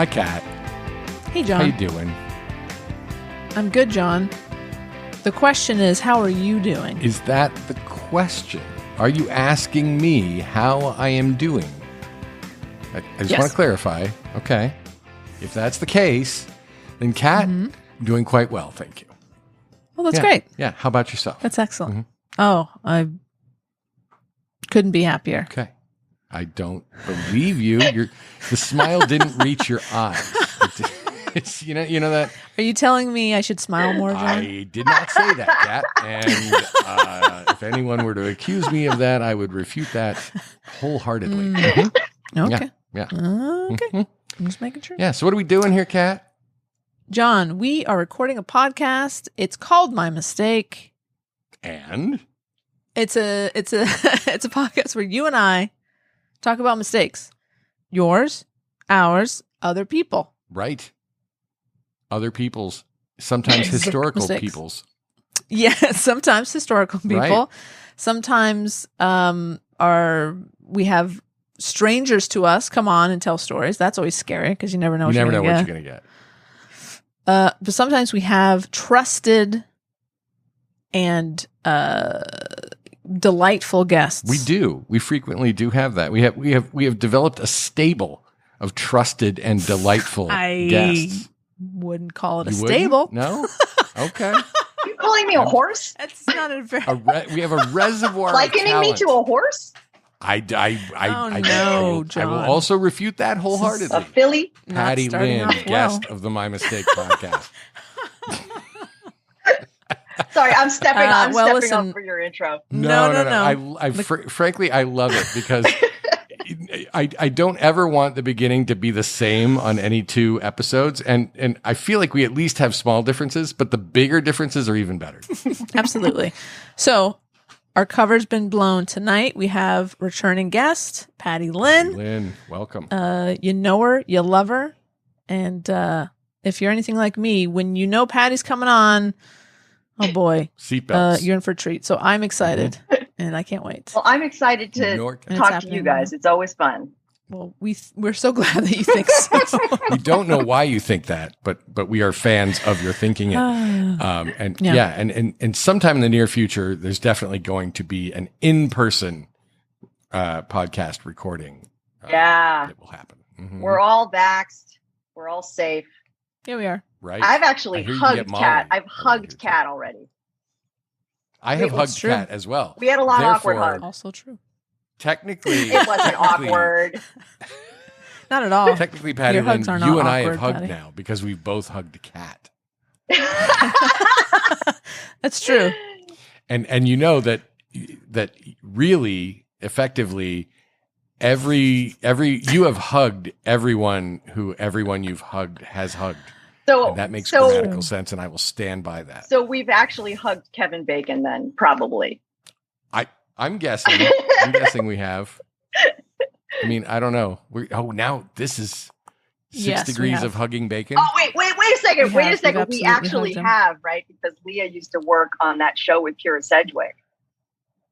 Hi, Kat. Hey, John. How you doing? I'm good, John. The question is, how are you doing? Is that the question? Are you asking me how I am doing? I just Yes. want to clarify. Okay. If that's the case, then Kat, doing quite well, thank you. Well, that's great. Yeah. How about yourself? That's excellent. Oh, I couldn't be happier. Okay. I don't believe you. The smile didn't reach your eyes. It's, you know that. Are you telling me I should smile more, John? I did not say that, Kat. And if anyone were to accuse me of that, I would refute that wholeheartedly. Okay. Yeah. Okay. I'm just making sure. Yeah. So what are we doing here, Kat? John, we are recording a podcast. It's called My Mistake. And It's a it's a podcast where you and I talk about mistakes. Yours, ours, other people. right, other people's, sometimes historical Mistakes. people's. Yeah, sometimes historical people. Right. Sometimes we have strangers to us come on and tell stories. That's always scary because you never know You never know what what you're you're going to get. But sometimes we have trusted and delightful guests. We do. We frequently do have that. We have developed a stable of trusted and delightful guests. Wouldn't call it a You wouldn't? stable. No? Okay. You calling me a horse? That's not a very. We have a reservoir of Likening me talent. to a horse? I will John. also refute that A wholeheartedly. filly? Not Patty starting Lynn, off well. guest of the My Mistake podcast. Sorry, I'm stepping listen. up for your intro. No. Frankly, I love it because I don't ever want the beginning to be the same on any two episodes. And I feel like we at least have small differences, but the bigger differences are even better. Absolutely. So our cover's been blown tonight. We have returning guest, Patty Lynn. Lynn, welcome. You know her, you love her. And if you're anything like me, when you know Patty's coming on, oh boy, Seatbelts. you're in for a treat. So I'm excited and I can't wait. Well, I'm excited New to York. And it's talk to happening you guys. now. It's always fun. Well, we're so glad that you think so. We don't know why you think that, but we are fans of your thinking it. And sometime in the near future, there's definitely going to be an in-person podcast recording. That will happen. Mhm. We're all vaxxed. We're all safe. Here we are. right. I've actually I hear you hugged get Molly Kat. I've over hugged here, Kat already. I have Wait, hugged that's true. Kat as well. We had a lot of awkward Therefore, hugs. Also true. Technically, It wasn't technically- awkward. Not at all. Technically, Patty Your Lynn, hugs are you not and I have awkward, hugged Patty. now because we've both hugged a cat. That's true. And you know that really effectively every you have hugged everyone you've hugged has hugged. So And that makes so, grammatical sense, and I will stand by that. So we've actually hugged Kevin Bacon then, probably. I'm guessing we have. I mean, I don't know. Now this is 6 Yes, we degrees have. of hugging bacon. Oh, wait a second. We've We absolutely actually hugged him. have, right? Because Leah used to work on that show with Kira Sedgwick.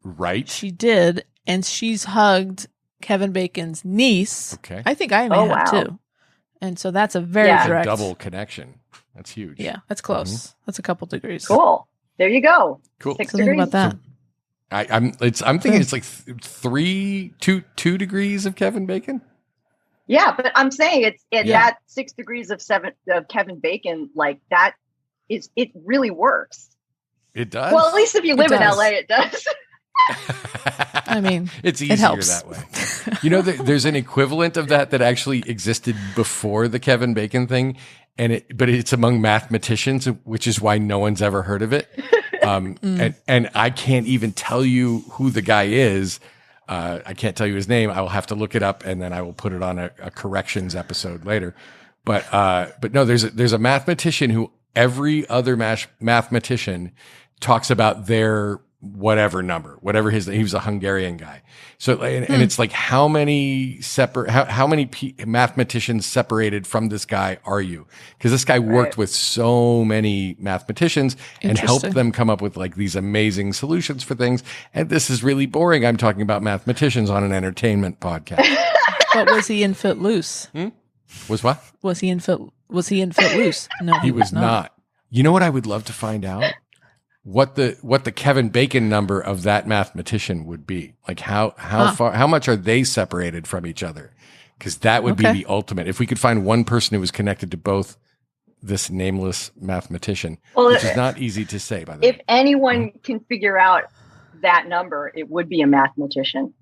Right? She did, and she's hugged Kevin Bacon's niece. Okay. I think I may Oh, have wow. too. And so that's a very Yeah. A direct double connection. That's huge. Yeah, that's close. That's a couple degrees. Cool. There you go. Cool. 6 So think degrees. about that. I'm thinking it's like 2 degrees of Kevin Bacon. Yeah, but I'm saying it's Yeah. that 6 degrees of Kevin Bacon, like that it really works. It does. Well, at least if you live in does. LA, it does. I mean, it's easier helps. that way. You know, there's an equivalent of that actually existed before the Kevin Bacon thing, but it's among mathematicians, which is why no one's ever heard of it. And I can't even tell you who the guy is. I can't tell you his name. I will have to look it up, and then I will put it on a corrections episode later. But no, there's a mathematician who every other mathematician talks about their whatever number, whatever he was a Hungarian guy. So, and it's like, how many mathematicians separated from this guy are you? Because this guy worked with so many mathematicians and helped Interesting. them come up with like these amazing solutions for things. And this is really boring. I'm talking about mathematicians on an entertainment podcast. but was he in Footloose? Was what? Was he in Footloose? No, He was not. You know what I would love to find out? What the Kevin Bacon number of that mathematician would be. Like how much are they separated from each other? Because that would be the ultimate. If we could find one person who was connected to both this nameless mathematician, which is not easy to say, by the way. If anyone can figure out that number, it would be a mathematician.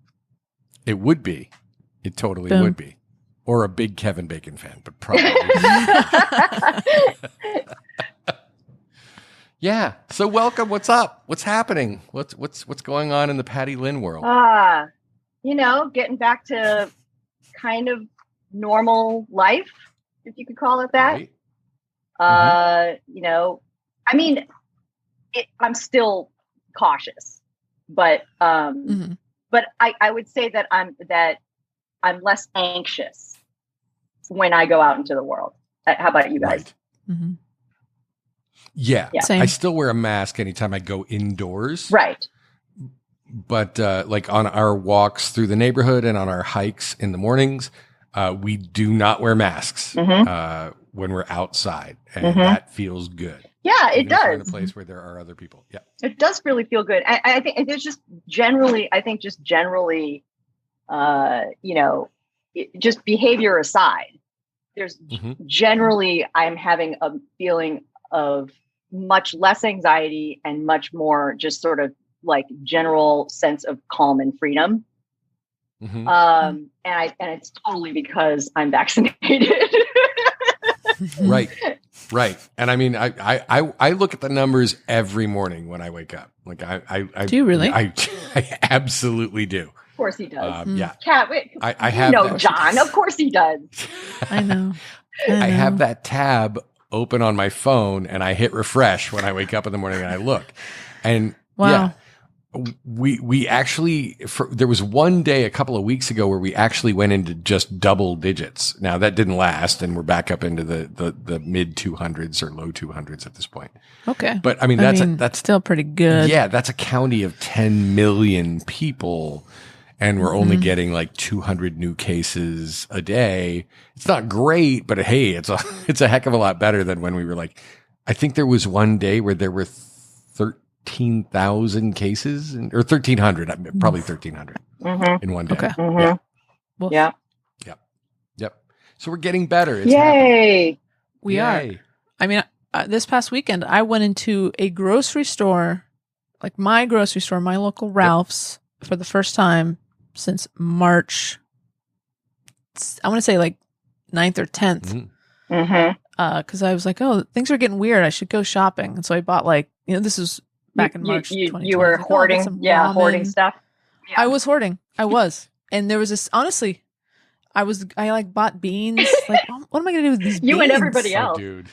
It would be. It totally would be. Or a big Kevin Bacon fan, but probably. Yeah. So welcome. What's up? What's happening? What's going on in the Patty Lynn world? Getting back to kind of normal life, if you could call it that. Right. I mean, I'm still cautious, but but I would say that I'm less anxious when I go out into the world. How about you guys? Right. Mm-hmm. Yeah. I still wear a mask anytime I go indoors. Right. But like on our walks through the neighborhood and on our hikes in the mornings, we do not wear masks when we're outside, and that feels good. Yeah, it does. We're in a place where there are other people. Yeah, it does really feel good. I think there's just generally, just behavior aside, there's generally I'm having a feeling of much less anxiety and much more just sort of like general sense of calm and freedom. And it's totally because I'm vaccinated. Right. And I mean, I look at the numbers every morning when I wake up. Like I do you really? I absolutely do. Of course he does. Yeah. Cat, I have John. Of course he does. I know. I have that tab open on my phone, and I hit refresh when I wake up in the morning and I look. And wow. We actually, there was one day a couple of weeks ago where we actually went into just double digits. Now that didn't last, and we're back up into the mid 200s or low 200s at this point. Okay. But I mean, that's still pretty good. Yeah. That's a county of 10 million people, and we're only getting like 200 new cases a day. It's not great, but hey, it's a heck of a lot better than when we were like, I think there was one day where there were 13,000 cases, or 1,300, probably 1,300 in one day. Okay. Yeah. Well, Yep. So we're getting better. It's Yay. happening. We are. I mean, this past weekend, I went into a grocery store, like my grocery store, my local Ralph's, for the first time since March. I want to say like 9th or 10th. Because I was like, oh, things are getting weird. I should go shopping. And so I bought this is back in March. You were hoarding, hoarding stuff. Yeah. I was hoarding. I was, and there was this. Honestly, I bought beans. Like, what am I going to do with these? You beans? and everybody else, dude.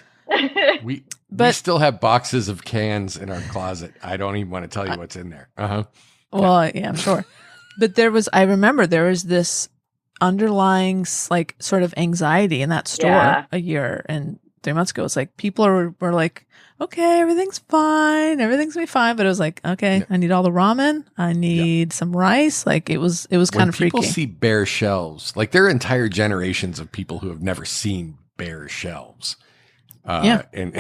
We still have boxes of cans in our closet. I don't even want to tell you what's in there. Well, yeah, I'm sure. But I remember there was this underlying like sort of anxiety in that store a year and 3 months ago. It's like people were like, okay, everything's fine. Everything's gonna be fine. But it was like, okay, I need all the ramen. I need some rice. Like it was kind of freaky. People see bare shelves. Like there are entire generations of people who have never seen bare shelves. And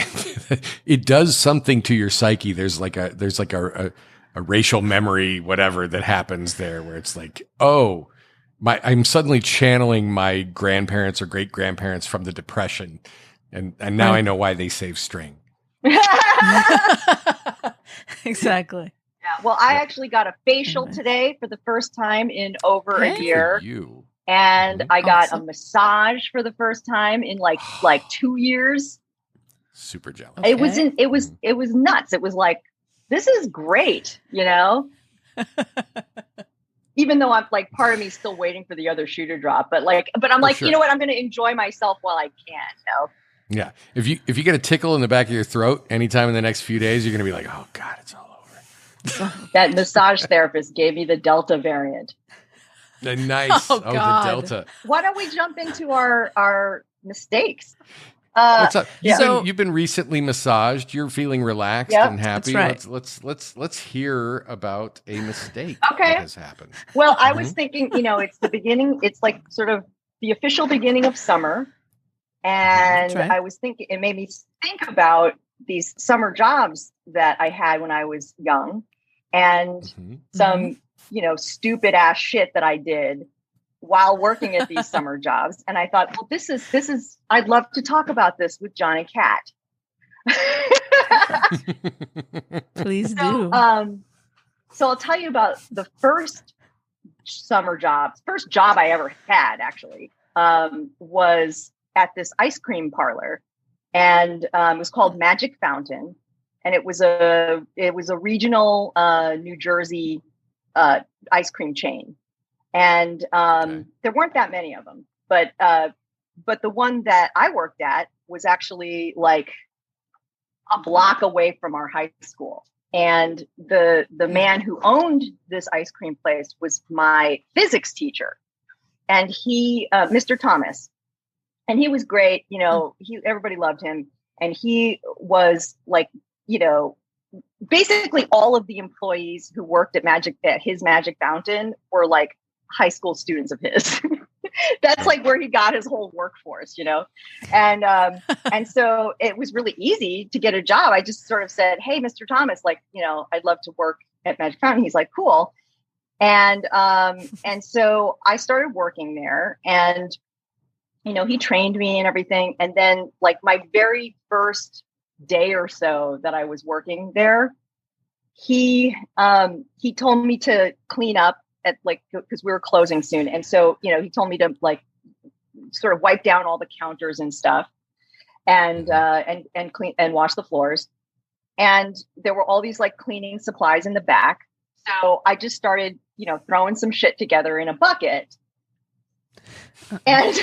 it does something to your psyche. There's like a racial memory, whatever that happens there where it's like, oh, I'm suddenly channeling my grandparents or great grandparents from the Depression. And now I know why they save string. Exactly. Yeah. Well, I actually got a facial today for the first time in over a year. And I got a massage for the first time in like 2 years. Super jealous. Okay. It was nuts. It was like, this is great, Even though I'm like, part of me is still waiting for the other shoe to drop, but I'm like, sure. You know what? I'm going to enjoy myself while I can. Yeah. If you get a tickle in the back of your throat anytime in the next few days, you're going to be like, oh God, it's all over. That massage therapist gave me the Delta variant. Nice. Oh, the Delta. Why don't we jump into our mistakes? What's up? You've been recently massaged. You're feeling relaxed and happy. That's right. Let's hear about a mistake that has happened. Well, I was thinking, it's the beginning. It's like sort of the official beginning of summer. And right. I was thinking, it made me think about these summer jobs that I had when I was young, and some, stupid ass shit that I did while working at these summer jobs. And I thought, well, this is, I'd love to talk about this with John and Kat. Please do. So I'll tell you about the first job I ever had, actually, was at this ice cream parlor, and it was called Magic Fountain, and it was a regional New Jersey ice cream chain, and there weren't that many of them, but the one that I worked at was actually like a block away from our high school. And the man who owned this ice cream place was my physics teacher, and he, Mr. Thomas, and he was great. Everybody loved him, and he was like, basically all of the employees who worked at his Magic Fountain were like high school students of his. That's like where he got his whole workforce, and so it was really easy to get a job. I just sort of said, hey, Mr. Thomas, I'd love to work at Magic Fountain. He's like, cool. And so I started working there, and, he trained me and everything. And then like my very first day or so that I was working there, he told me to clean up at because we were closing soon. And so, he told me to sort of wipe down all the counters and stuff, and clean and wash the floors. And there were all these cleaning supplies in the back. So I just started, throwing some shit together in a bucket. And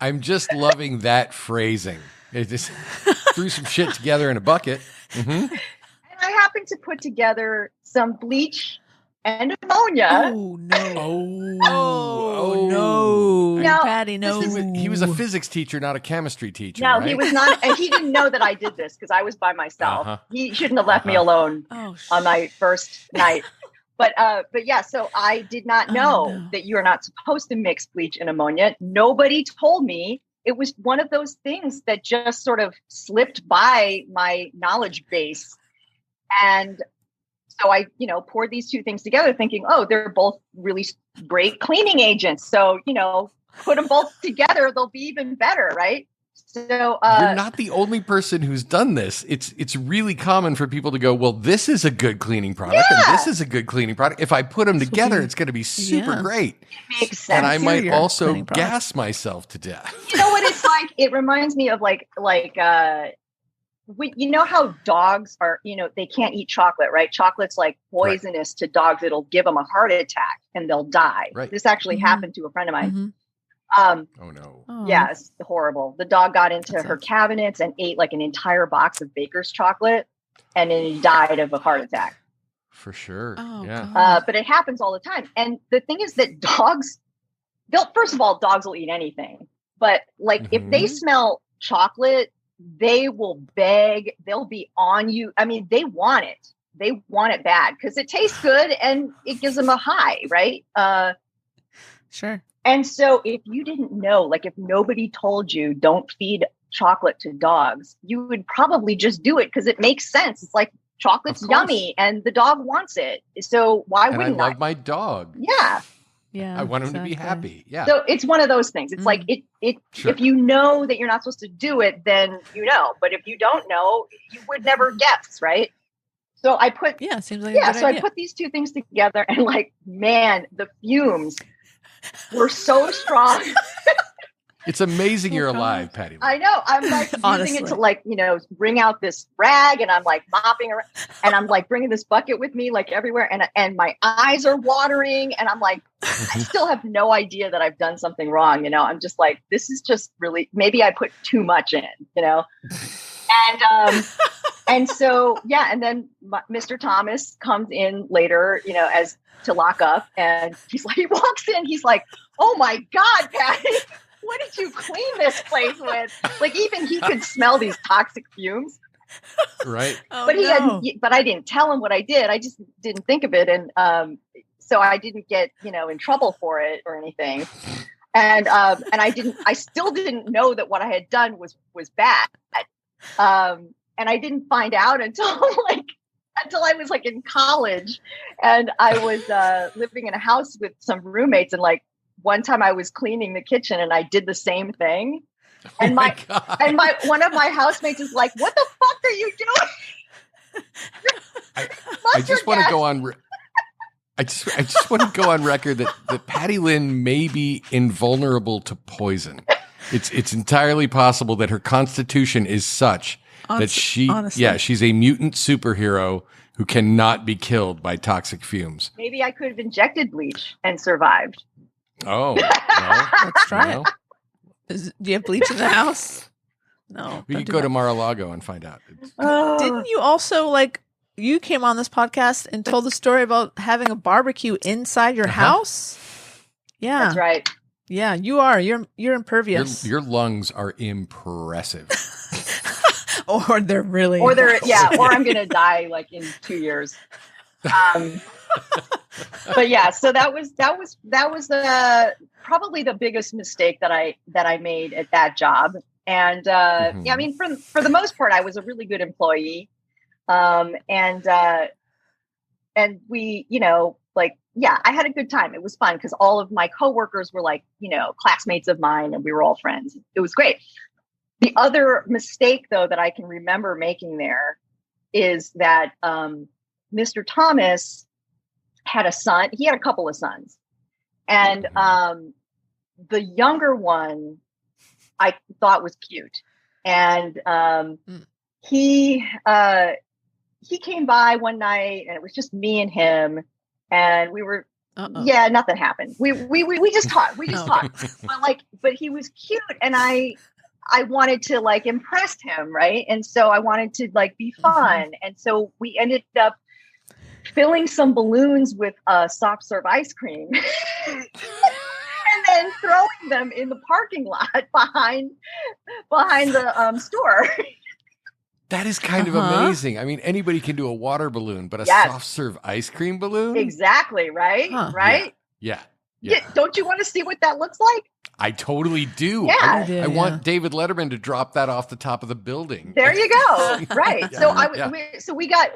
I'm just loving that phrasing. It just threw some shit together in a bucket. Mm-hmm. And I happened to put together some bleach and ammonia. Oh no! Oh no! Now, Patty, no. He was a physics teacher, not a chemistry teacher. No, right? he was not, and he didn't know that I did this because I was by myself. He shouldn't have left me alone on my first night. But yeah, so I did not know that you are not supposed to mix bleach and ammonia. Nobody told me. It was one of those things that just sort of slipped by my knowledge base. And so I, poured these two things together thinking, oh, they're both really great cleaning agents. So, put them both together, they'll be even better, right? So you're not the only person who's done this. It's really common for people to go, well, this is a good cleaning product and this is a good cleaning product. If I put them together, it's going to be super great. It makes sense. And I might also gas myself to death. You know what it's like? It reminds me of how dogs are, they can't eat chocolate, right? Chocolate's poisonous to dogs. It'll give them a heart attack and they'll die. Right. This actually happened to a friend of mine. Mm-hmm. Oh no. Yeah, it's horrible. The dog got into her cabinets and ate an entire box of Baker's chocolate, and then he died of a heart attack. For sure. Oh, yeah. But it happens all the time. And the thing is that dogs will eat anything. But if they smell chocolate, they will beg, they'll be on you. I mean, they want it. They want it bad because it tastes good and it gives them a high, right? Sure. And so if you didn't know, if nobody told you don't feed chocolate to dogs, you would probably just do it because it makes sense. It's like chocolate's yummy and the dog wants it. So why wouldn't I? I love my dog. Yeah. Yeah. I want him to be happy. Yeah. So it's one of those things. It's sure. If you know that you're not supposed to do it, then you know. But if you don't know, you would never guess, right? So I put seems like a good idea. I put these two things together and man, the fumes were so strong. It's amazing you're alive, Patty. I know. I'm using it to bring out this rag, and I'm mopping around, and I'm bringing this bucket with me everywhere, and my eyes are watering, and I'm I still have no idea that I've done something wrong. I'm just this is just really, maybe I put too much in, and and so and then Mr. Thomas comes in later, as to lock up, and he walks in, he's like, oh my God, Patty, what did you clean this place with? Even he could smell these toxic fumes. Right. But I didn't tell him what I did. I just didn't think of it. And so I didn't get, in trouble for it or anything. I still didn't know that what I had done was bad. And I didn't find out until I was like in college, and I was living in a house with some roommates, and like one time I was cleaning the kitchen and I did the same thing. And one of my housemates is like, "What the fuck are you doing?" I just want to go on. I just want to go on record that Patty Lynn may be invulnerable to poison. It's entirely possible that her constitution is such that she's a mutant superhero who cannot be killed by toxic fumes. Maybe I could have injected bleach and survived. Oh, let's try it. Do you have bleach in the house? No. We could go to Mar-a-Lago and find out. Didn't you also you came on this podcast and told the story about having a barbecue inside your house? Yeah. That's right. Yeah, you are. You're impervious. Your lungs are impressive. Or they're really. Or or I'm going to die like in 2 years. But yeah, so that was probably the biggest mistake that I made at that job. And I mean, for the most part, I was a really good employee. And we, I had a good time. It was fun because all of my coworkers were like, classmates of mine, and we were all friends. It was great. The other mistake, though, that I can remember making there is that Mr. Thomas had a son. He had a couple of sons. And the younger one I thought was cute. And he came by one night, and it was just me and him. And we were, nothing happened. We just talked. But he was cute, and I wanted to impress him, right? And so I wanted to be fun, and so we ended up filling some balloons with soft serve ice cream, and then throwing them in the parking lot behind the store. That is kind of amazing. I mean, anybody can do a water balloon, but a soft serve ice cream balloon? Exactly, right? Huh. Right? Yeah. Don't you want to see what that looks like? I totally do. Yeah. I want David Letterman to drop that off the top of the building. There you go. Right. So we got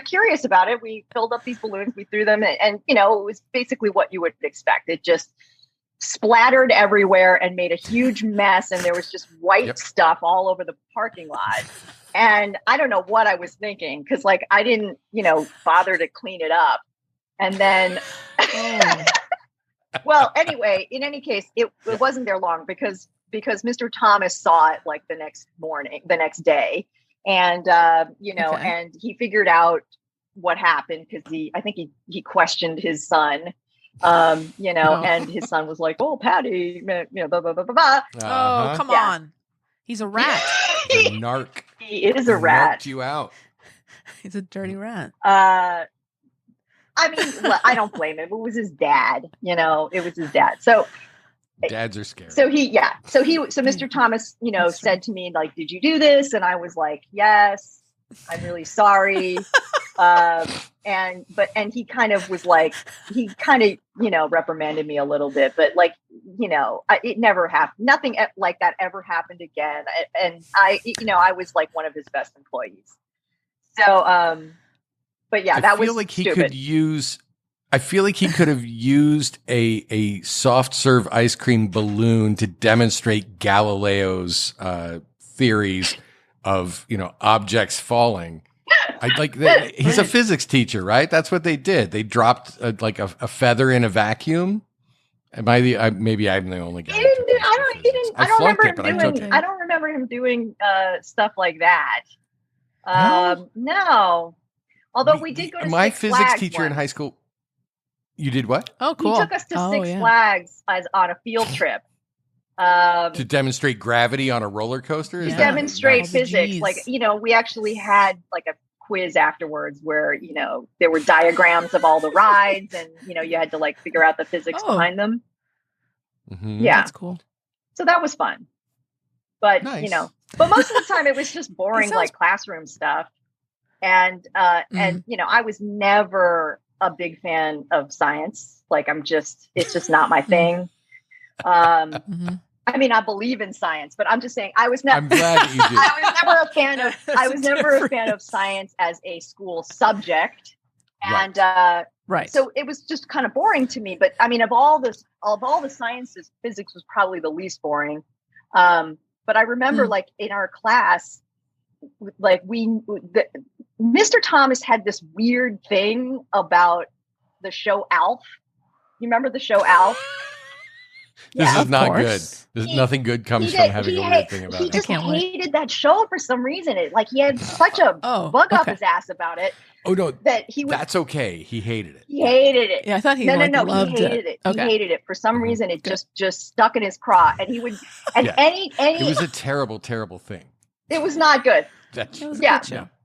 curious about it. We filled up these balloons, we threw them, and it was basically what you would expect. It just splattered everywhere and made a huge mess, and there was just white stuff all over the parking lot. And I don't know what I was thinking, because I didn't, bother to clean it up. And then, well, anyway, in any case, it wasn't there long because Mr. Thomas saw it the next day. And, and he figured out what happened because I think he questioned his son. And his son was like, "Oh, Patty, blah, blah, blah, blah, blah." Oh, come on. He's a rat. The narc. He is a rat. Narked you out. He's a dirty rat. I mean, I don't blame him. It was his dad. It was his dad. So dads are scary. So Mr. Thomas, said to me, "Did you do this?" And I was like, "Yes, I'm really sorry." And he kind of was reprimanded me a little bit, but it never happened. Nothing like that ever happened again. And I was one of his best employees. So, but yeah, that was stupid. I feel like he could have used a soft serve ice cream balloon to demonstrate Galileo's theories of, objects falling. He's a physics teacher, right? That's what they did. They dropped a feather in a vacuum. Maybe I'm the only guy. I don't remember him doing stuff like that. No. Although we did go to my Six physics Flags teacher once. in high school. You did what? Oh, cool. He took us to Six Flags on a field trip. To demonstrate gravity on a roller coaster? To demonstrate physics. We actually had a quiz afterwards where, there were diagrams of all the rides and, you had to figure out the physics behind them. Mm-hmm. Yeah. That's cool. So that was fun. But, nice. but most of the time it was just boring, classroom stuff. And, I was never a big fan of science. It's just not my thing. I mean, I believe in science, but I'm just saying I was never. I'm glad that you do. I was never a fan of. I was never a fan of science as a school subject, and right. So it was just kind of boring to me. But I mean, of all the sciences, physics was probably the least boring. But I remember, like in our class, like Mr. Thomas had this weird thing about the show Alf. You remember the show Alf? This is not good. There's nothing good comes from having a weird thing about it. He just hated that show for some reason. He had such a bug up his ass about it. Oh no, that he would. That's okay. He hated it. He hated it. Yeah, I thought he no. Loved he hated it. Okay. He hated it for some reason. It just stuck in his craw, and he would. And any. It was a terrible, terrible thing. It was not good. It was a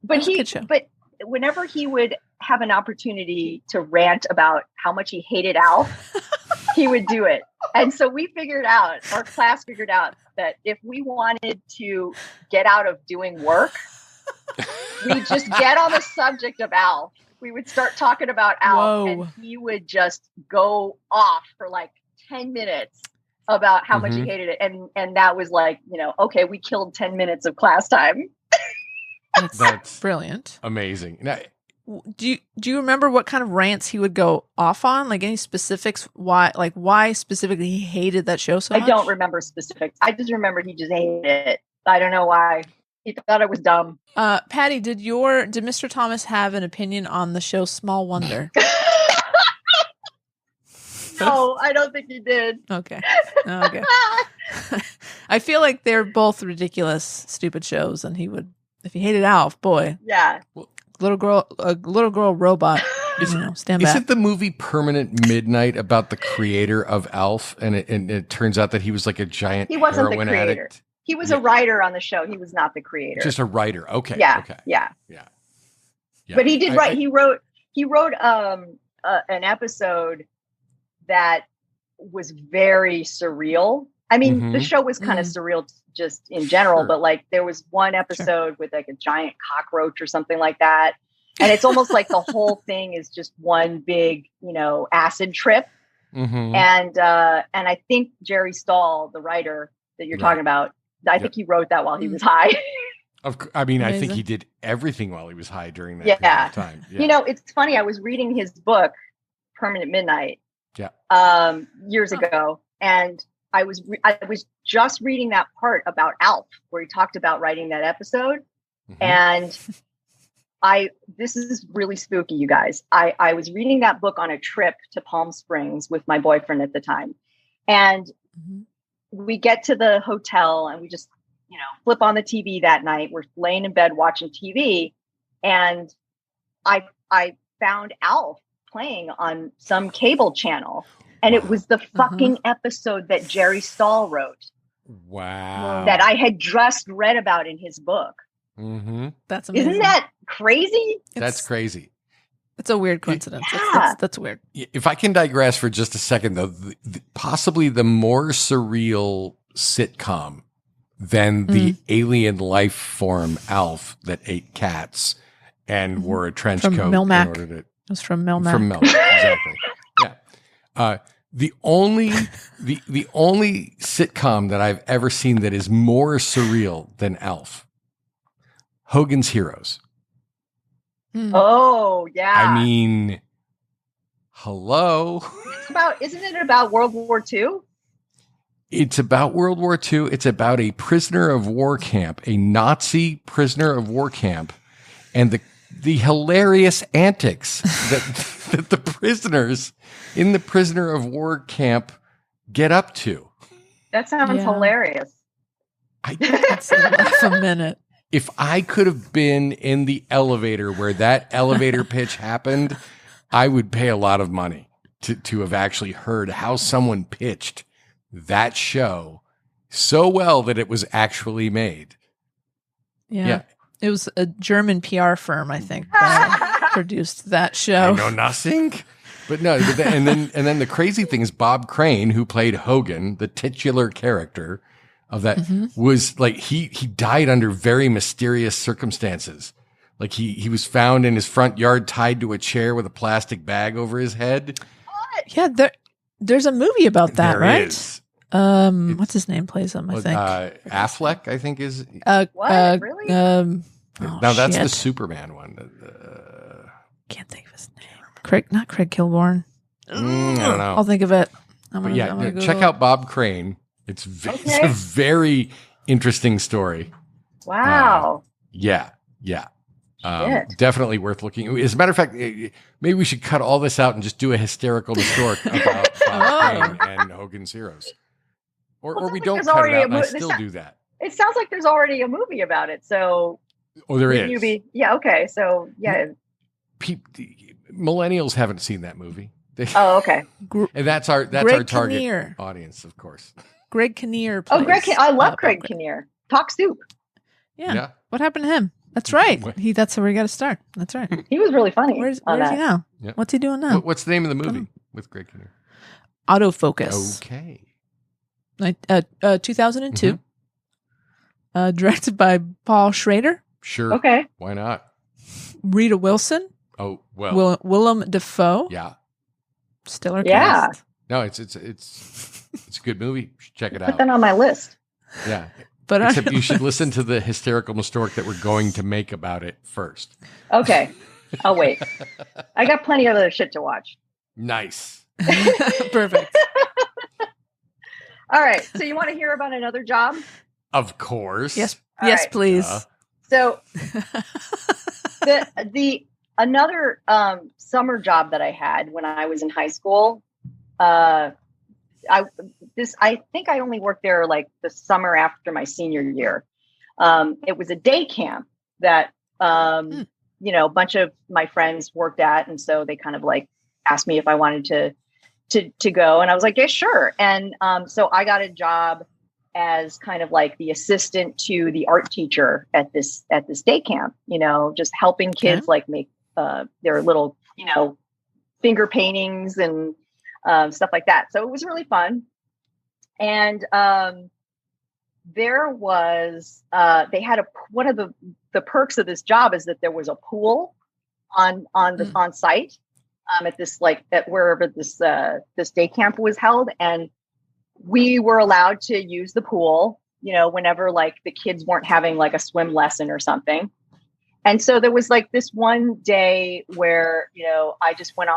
good show. But whenever he would have an opportunity to rant about how much he hated Alf, he would do it. And so our class figured out that if we wanted to get out of doing work, we'd just get on the subject of Alf. We would start talking about Alf, and he would just go off for like 10 minutes about how much he hated it. And that was like, okay, we killed 10 minutes of class time. That's brilliant. Amazing. Now, do you remember what kind of rants he would go off on? Like any specifics? Why specifically he hated that show so much? I don't remember specifics. I just remember he just hated it. I don't know why. He thought it was dumb. Patty, did Mr. Thomas have an opinion on the show Small Wonder? No, I don't think he did. Okay. I feel like they're both ridiculous, stupid shows, and he would, if he hated Alf, boy. Yeah. A little girl robot. Stand back. Isn't the movie Permanent Midnight about the creator of Alf? And it turns out that he was like a giant heroin the creator. Addict. He was a writer on the show. He was not the creator. Just a writer. Okay. Yeah. Okay. Yeah. Yeah. But he did write. He wrote an episode that was very surreal. I mean, the show was kind of surreal just in general, but like there was one episode with like a giant cockroach or something like that. And it's almost like the whole thing is just one big, acid trip. And I think Jerry Stahl, the writer that you're talking about, I think he wrote that while he was high. Amazing. I think he did everything while he was high during that period of time. Yeah. It's funny. I was reading his book, Permanent Midnight, years ago. And I was just reading that part about Alf, where he talked about writing that episode. And this is really spooky, you guys. I was reading that book on a trip to Palm Springs with my boyfriend at the time. And we get to the hotel and we just, flip on the TV that night. We're laying in bed watching TV. And I found Alf playing on some cable channel. And it was the fucking episode that Jerry Stahl wrote. Wow. That I had just read about in his book. That's amazing. Isn't that crazy? That's crazy. It's a weird coincidence. Yeah. That's weird. If I can digress for just a second, though, possibly the more surreal sitcom than the alien life form Alf that ate cats and wore a trench coat. Melmac. In order to, it was from Melmac. From Melmac, exactly. Yeah. The only sitcom that I've ever seen that is more surreal than Alf, Hogan's Heroes. Oh, yeah. I mean, hello. Isn't it about World War II? It's about World War II. It's about a prisoner of war camp, a Nazi prisoner of war camp, and the hilarious antics that the prisoners in the prisoner of war camp get up to. That sounds hilarious. That's a minute. If I could have been in the elevator where that elevator pitch happened, I would pay a lot of money to have actually heard how someone pitched that show so well that it was actually made. Yeah. It was a German PR firm, I think, that produced that show. I know nothing. But no, and then the crazy thing is Bob Crane, who played Hogan, the titular character of that, was like he died under very mysterious circumstances. Like he was found in his front yard tied to a chair with a plastic bag over his head. Yeah, there's a movie about that, There right? is. What's his name plays him? I think Affleck. I think is. What? Really? Oh, no, that's shit. the Superman one. Can't think of his name. Not Craig Kilborn. I don't know. I'll think of it. But yeah, check out Bob Crane. It's it's a very interesting story. Wow. Yeah. Definitely worth looking. As a matter of fact, maybe we should cut all this out and just do a hysterical historic about Bob Crane and Hogan's Heroes. Or we don't cut it out and I still do that. It sounds like there's already a movie about it. So, there is. Okay. So, yeah. Millennials haven't seen that movie. Okay. And that's our target Kinnear. audience, of course. Greg Kinnear. I love Greg Kinnear. Talk soup. Yeah. What happened to him? That's right. That's where we got to start. That's right. He was really funny. Where's he now? Yep. What's he doing now? What's the name of the movie with Greg Kinnear? Autofocus. Okay. 2002. Directed by Paul Schrader. Sure. Okay. Why not? Rita Wilson. Oh, well. Willem Dafoe. Yeah. Stellar Yeah. cast. No, it's a good movie. You should check it out. Put that on my list. Yeah. But except you should listen to the hysterical historic that we're going to make about it first. Okay. I'll wait. I got plenty of other shit to watch. Nice. Perfect. All right. So you want to hear about another job? Of course. Yes. All Yes, right. please. So the another summer job that I had when I was in high school, I think I only worked there like the summer after my senior year. It was a day camp that a bunch of my friends worked at, and so they kind of like asked me if I wanted to go, and I was like, yeah, sure. And so I got a job as kind of like the assistant to the art teacher at this day camp, just helping kids like make their little, finger paintings and stuff like that. So it was really fun. And there was, they had one of the perks of this job is that there was a pool on site at wherever this day camp was held. And we were allowed to use the pool, whenever like the kids weren't having like a swim lesson or something. And so there was like this one day where, I just went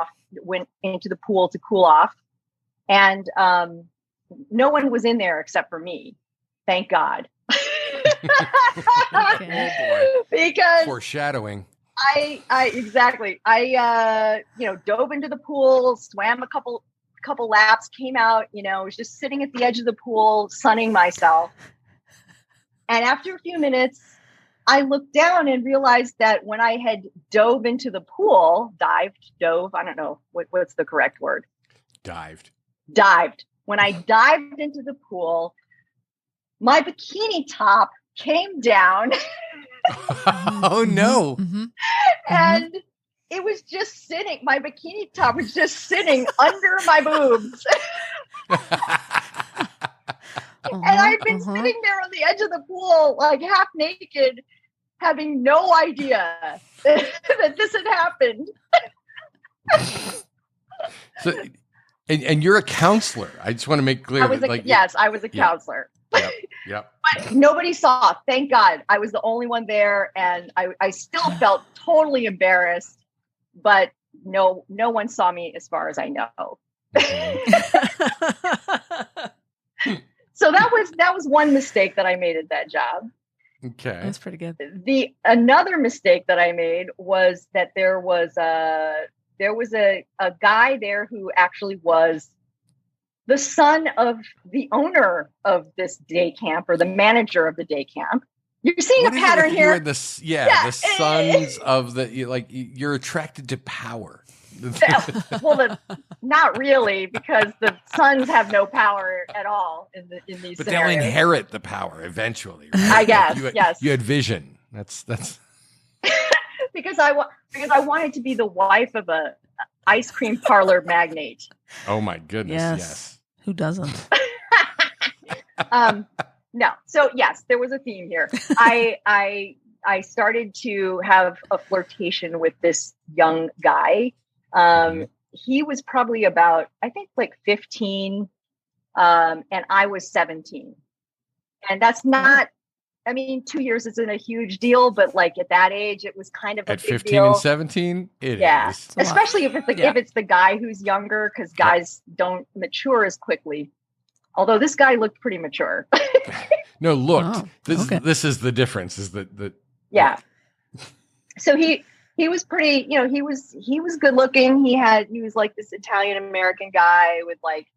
into the pool to cool off, and no one was in there except for me. Thank God. Because foreshadowing. Exactly. I dove into the pool, swam a couple laps, came out, was just sitting at the edge of the pool, sunning myself. And after a few minutes, I looked down and realized that when I had dove into the pool, dove, I don't know what's the correct word. Dived. When I dived into the pool, my bikini top came down. Oh no. Mm-hmm. And it was just sitting, my bikini top was just sitting under my boobs. And I'd been sitting there on the edge of the pool, like half naked, having no idea that this had happened. So, and you're a counselor. I just want to make clear. I was a counselor. Yep. But nobody saw. Thank God. I was the only one there, and I still felt totally embarrassed. But no one saw me as far as I know. Mm-hmm. So that was one mistake that I made at that job. Okay, that's pretty good. Another mistake that I made was that there was a guy there who actually was the son of the owner of this day camp, or the manager of the day camp. You're seeing a pattern here. The sons of you're attracted to power. Well, not really, because the sons have no power at all in these but scenarios. They'll inherit the power eventually, right? I guess. Yes. You had vision. That's because I wanted to be the wife of a ice cream parlor magnate. Oh my goodness! Yes. Who doesn't? No. So yes, there was a theme here. I started to have a flirtation with this young guy. He was probably about, I think, like 15, And I was 17. And that's not, I mean, 2 years isn't a huge deal, but like at that age, it was kind of a at big 15 deal. and 17, it is. Especially if it's the guy who's younger, because guys don't mature as quickly. Although this guy looked pretty mature. No, looked. This is the difference. Is that yeah. So he was pretty, he was good looking. He was like this Italian American guy with like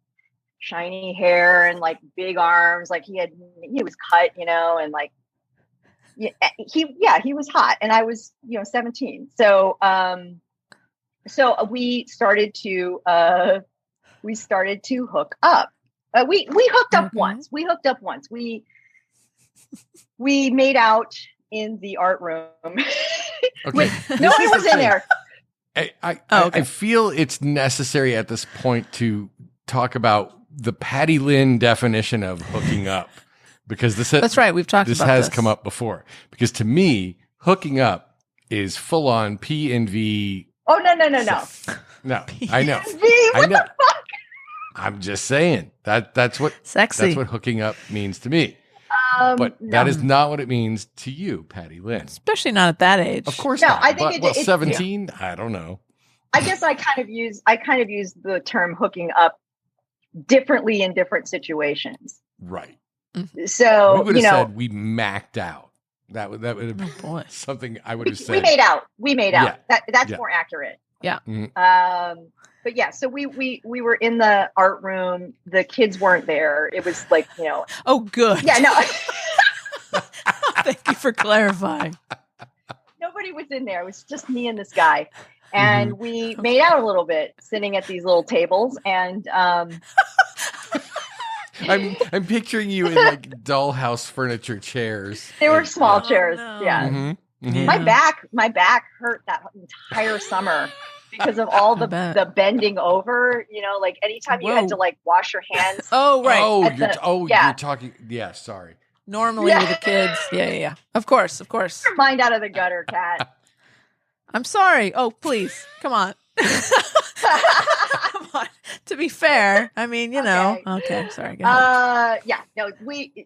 shiny hair and like big arms. Like he was cut, and like he was hot, and I was 17. So we started to hook up. We hooked up once. We made out in the art room. Okay. No one was in there. I feel it's necessary at this point to talk about the Patty Lynn definition of hooking up, because that's right. We've talked about this. This has come up before, because to me, hooking up is full on P and V. Oh, no. No, I know. What the fuck? I'm just saying that's what sexy. That's what hooking up means to me. But that is not what it means to you, Patty Lynn. Especially not at that age. Of course not. I think 17? Yeah. I don't know. I guess I kind of use the term hooking up differently in different situations. Right. So, we would have said we macked out. That would have been something I would have said. We made out. Yeah. That's more accurate. Yeah. Mm-hmm. But yeah, so we were in the art room. The kids weren't there. It was like, Oh, good. Yeah, no. Thank you for clarifying. Nobody was in there. It was just me and this guy. And we made out a little bit sitting at these little tables. And I'm picturing you in like dollhouse furniture chairs. They were small chairs. No. Yeah. Mm-hmm. Mm-hmm. My back hurt that entire summer because of all the bending over, like anytime you had to like wash your hands. Oh, right. You're talking. Yeah. Sorry. Normally with the kids. Yeah. Of course. Get your mind out of the gutter, Kat. I'm sorry. Oh, please. Come on. Come on. To be fair, I mean, Okay, sorry. Go ahead.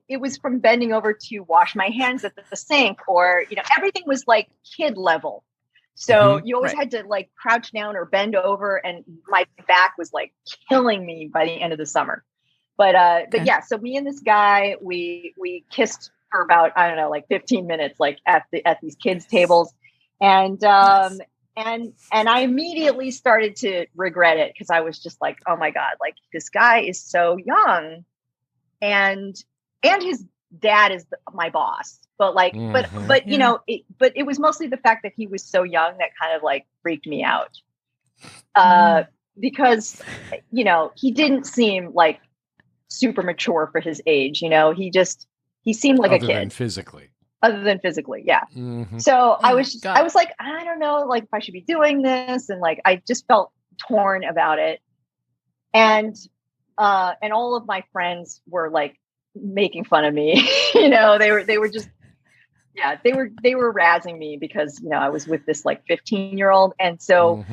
It was from bending over to wash my hands at the sink, or everything was like kid level. So you always had to like crouch down or bend over, and my back was like killing me by the end of the summer. But yeah, so me and this guy, we kissed for about, I don't know, like 15 minutes, like at these kids' tables. And nice. And I immediately started to regret it, because I was just like, oh my God, like this guy is so young, and his dad is my boss. But like, but it was mostly the fact that he was so young that kind of like freaked me out. Because, he didn't seem like super mature for his age. He seemed like a kid. Other than physically. Yeah. Mm-hmm. So I was like, I don't know, like if I should be doing this. And like, I just felt torn about it. And all of my friends were like making fun of me. They were just, they were razzing me because, I was with this like 15-year-old. And so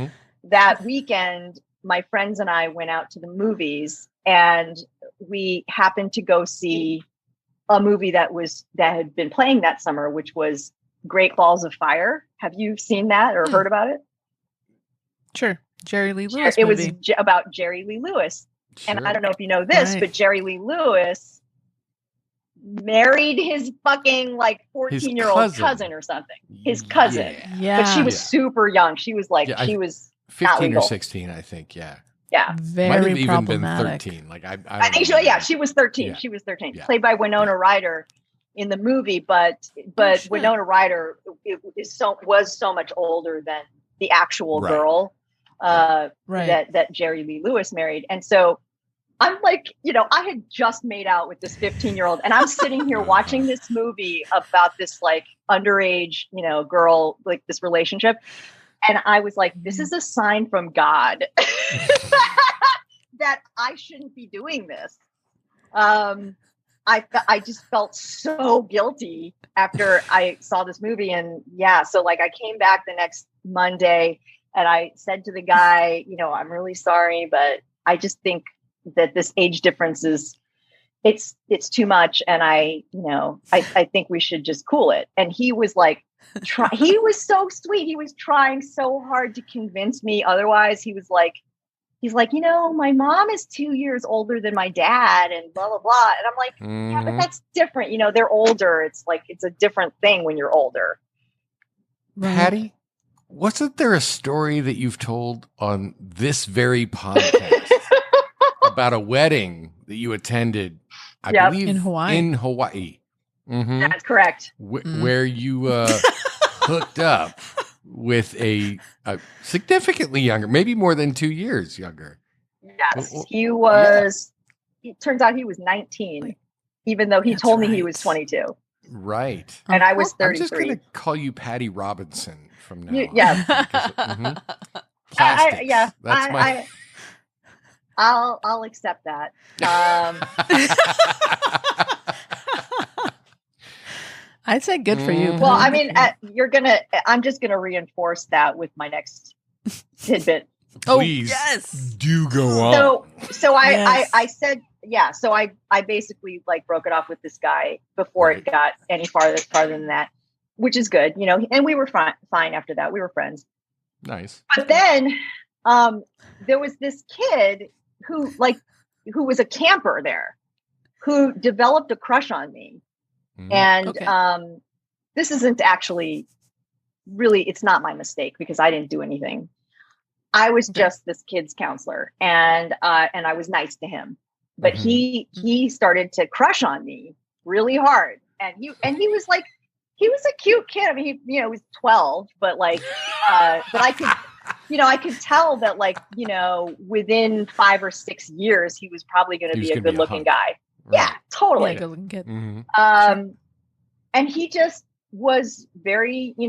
that weekend, my friends and I went out to the movies, and we happened to go see a movie that had been playing that summer, which was Great Balls of Fire. Have you seen that or heard about it? Sure. Jerry Lee Lewis. It was about Jerry Lee Lewis. Sure. And I don't know if you know this, but Jerry Lee Lewis married his fucking like 14-year-old cousin or something. His cousin. Yeah. But she was super young. She was like, she was 15 or 16, I think. Yeah. Yeah. Very might have even been problematic. 13. Like I think she was 13. Yeah. She was 13. Yeah. Played by Winona Ryder in the movie, but Winona Ryder was so much older than the actual girl that Jerry Lee Lewis married. And so I'm like, I had just made out with this 15-year-old, and I'm sitting here watching this movie about this like underage, girl, like this relationship. And I was like, this is a sign from God that I shouldn't be doing this. I just felt so guilty after I saw this movie. And so like I came back the next Monday, and I said to the guy, I'm really sorry, but I just think, that this age difference is, it's too much. And I think we should just cool it. And he was like, he was so sweet. He was trying so hard to convince me. Otherwise, he's like, my mom is 2 years older than my dad and blah, blah, blah. And I'm like, yeah, but that's different. They're older. It's like, it's a different thing when you're older. Patty, wasn't there a story that you've told on this very podcast about a wedding that you attended, I believe in Hawaii. Mm-hmm. That's correct. Where you hooked up with a significantly younger, maybe more than 2 years younger. Yes, he was. Yeah. It turns out he was 19, even though he told me he was 22. Right. And I was 33. I'm just going to call you Patty Robinson from now on. Yeah. Plastics. That's my... I'll accept that. I'd say good for you. Well, I mean, I'm just going to reinforce that with my next tidbit. Please do go on. So I said, so I basically like broke it off with this guy before it got any farther than that, which is good, and we were fine after that. We were friends. Nice. But then there was this kid who was a camper there who developed a crush on me. And this isn't actually really, it's not my mistake because I didn't do anything. I was just this kid's counselor, and I was nice to him, but he started to crush on me really hard. And he was like, he was a cute kid. I mean, he was 12, but like, but I could tell that like, within 5 or 6 years, he was probably going to be a good looking guy. Right. Yeah, totally. Yeah, good looking kid. And he just was very, he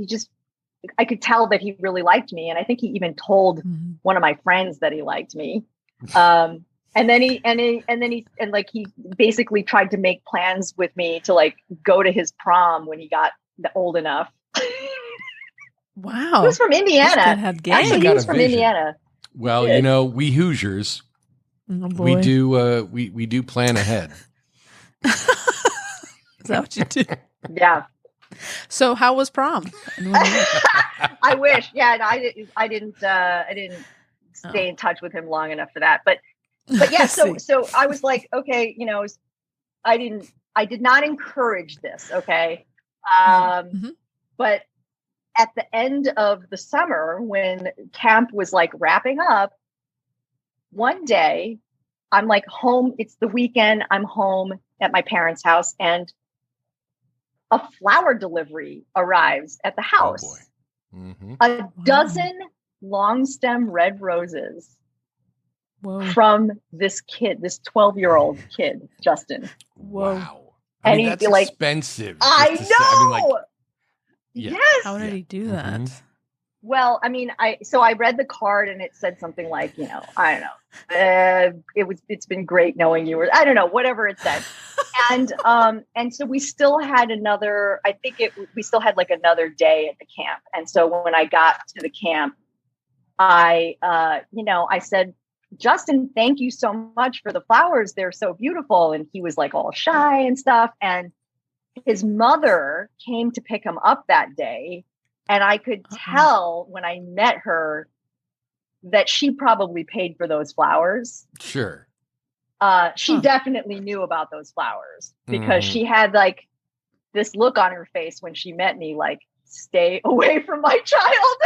just, I could tell that he really liked me. And I think he even told one of my friends that he liked me. And then he basically tried to make plans with me to like go to his prom when he got old enough. Wow. He was from Indiana. Actually, he was from Indiana. Well, we Hoosiers, we do plan ahead. Is that what you do? Yeah. So how was prom? I wish. Yeah, I didn't stay in touch with him long enough for that. But yeah, so I was like, okay, I did not encourage this. Okay. But at the end of the summer when camp was like wrapping up, one day I'm like home. It's the weekend. I'm home at my parents' house and a flower delivery arrives at the house. Oh boy. A dozen long stem red roses from this kid, this 12-year-old kid, Justin. Whoa. Wow. And that's he'd like, expensive. I know. Yes. How did he do that? Well, I mean, I read the card and it said something like, I don't know. It's been great knowing you, or I don't know, whatever it said. And so we still had we still had like another day at the camp. And so when I got to the camp, I said, Justin, thank you so much for the flowers. They're so beautiful. And he was like all shy and stuff. And his mother came to pick him up that day. And I could tell when I met her that she probably paid for those flowers. Sure. She definitely knew about those flowers because she had like this look on her face when she met me, like, stay away from my child.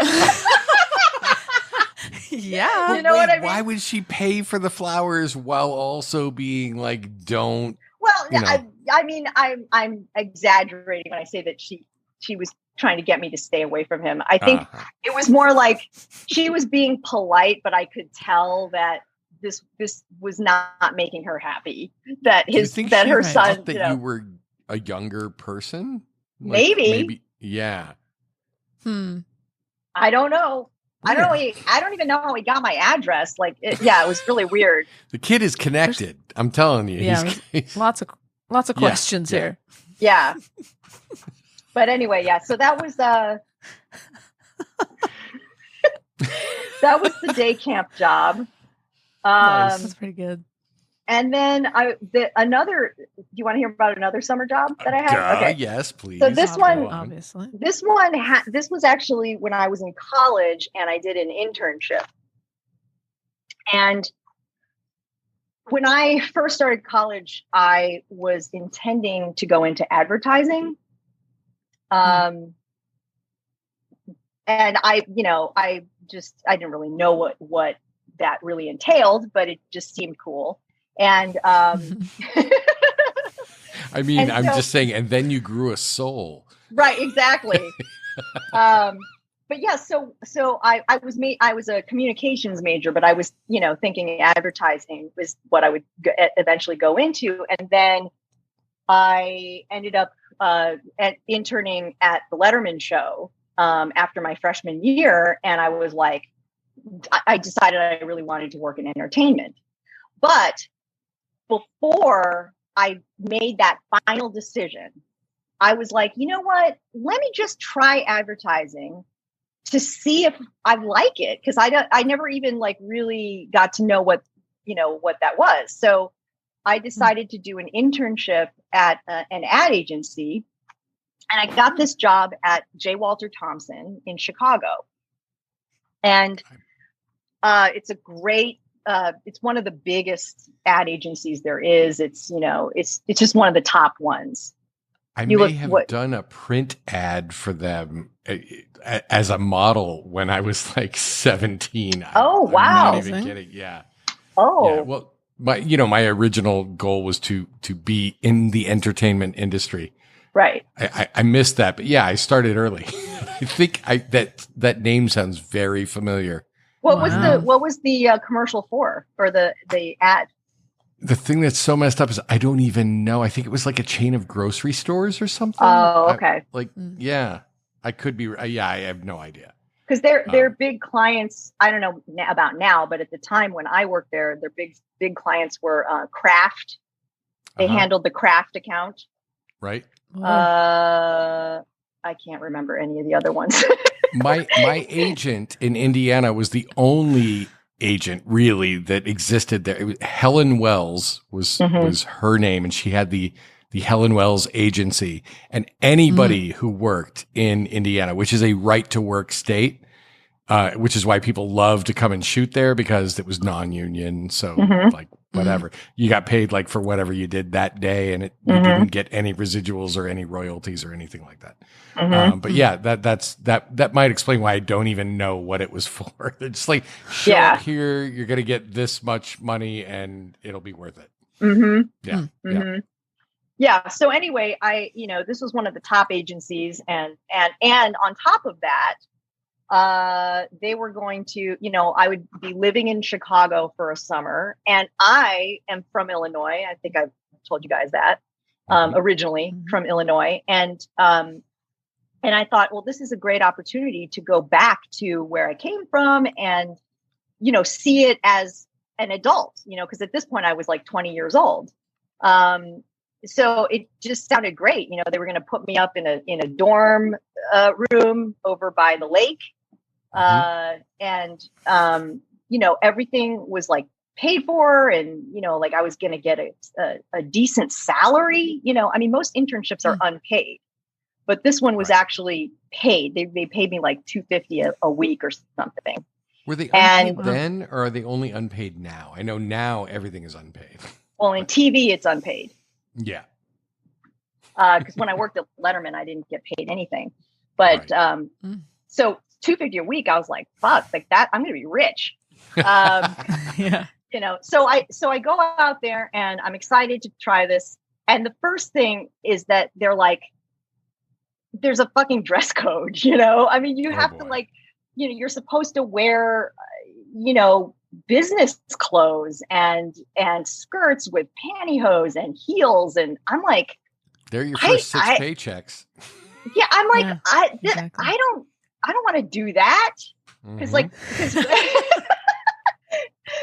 Yeah. You know what I mean? Why would she pay for the flowers while also being like, don't? Well, I mean, I'm exaggerating when I say that she was trying to get me to stay away from him. I think it was more like she was being polite, but I could tell that this was not making her happy. That her son, that you were a younger person. Like, maybe. Yeah. I don't know. Weird. I don't even know how he got my address. Like, it was really weird. The kid is connected. I'm telling you. Yeah. He's lots of questions here. Yeah. But anyway, yeah. So that was that was the day camp job. Nice. That's pretty good. And then do you want to hear about another summer job that I had? Okay. Yes, please. So this one, obviously, this was actually when I was in college and I did an internship. And when I first started college, I was intending to go into advertising. And I didn't really know what that really entailed, but it just seemed cool. And I mean, I'm just saying, and then you grew a soul. Right, exactly. But yeah, so I was a communications major, but I was, thinking advertising was what I would eventually go into. And then I ended up interning at the Letterman show after my freshman year. And I was like, I decided I really wanted to work in entertainment. But before I made that final decision, I was like, you know what? Let me just try advertising to see if I like it. Because I never even really got to know what that was. So I decided to do an internship at an ad agency. And I got this job at J. Walter Thompson in Chicago. And it's a great, it's one of the biggest ad agencies there is. It's just one of the top ones. I may have done a print ad for them as a model when I was like 17. Oh, wow. I'm not even kidding. Yeah. Oh, yeah. Well, my original goal was to be in the entertainment industry. Right. I missed that, but yeah, I started early. I think that name sounds very familiar. What was the commercial for, or the ad? The thing that's so messed up is I don't even know. I think it was like a chain of grocery stores or something. Oh, okay. Yeah, I could be. Yeah, I have no idea. Because they're big clients. I don't know about now, but at the time when I worked there, their big clients were Kraft. They handled the Kraft account. Right. I can't remember any of the other ones. my agent in Indiana was the only agent really that existed there. Helen Wells was her name, and she had the Helen Wells agency. And anybody who worked in Indiana, which is a right to work state, which is why people love to come and shoot there because it was non-union. So whatever, you got paid for whatever you did that day, and you didn't get any residuals or any royalties or anything like that. But yeah, that might explain why I don't even know what it was for. They're just like, show up here, you're going to get this much money and it'll be worth it. Yeah. So anyway, this was one of the top agencies, and on top of that, they were going to, I would be living in Chicago for a summer, and I am from Illinois. I think I've told you guys that, originally from Illinois. And I thought, well, this is a great opportunity to go back to where I came from and, see it as an adult, because at this point I was like 20 years old. So it just sounded great. They were going to put me up in a dorm room over by the lake. And everything was paid for, and, I was going to get a decent salary. Most internships are unpaid, but this one was actually paid. They paid me $250 a week or something. Were they unpaid then, or are they only unpaid now? I know now everything is unpaid. Well, in TV, it's unpaid. Yeah. Because when I worked at Letterman, I didn't get paid anything. But so $250 a week, I was like, fuck, that I'm going to be rich. Yeah. So I go out there and I'm excited to try this. And the first thing is that they're like, there's a fucking dress code, you have to you're supposed to wear, business clothes and skirts with pantyhose and heels. And I'm like, they're your first six paychecks. Yeah. I'm like, I don't want to do that. Cause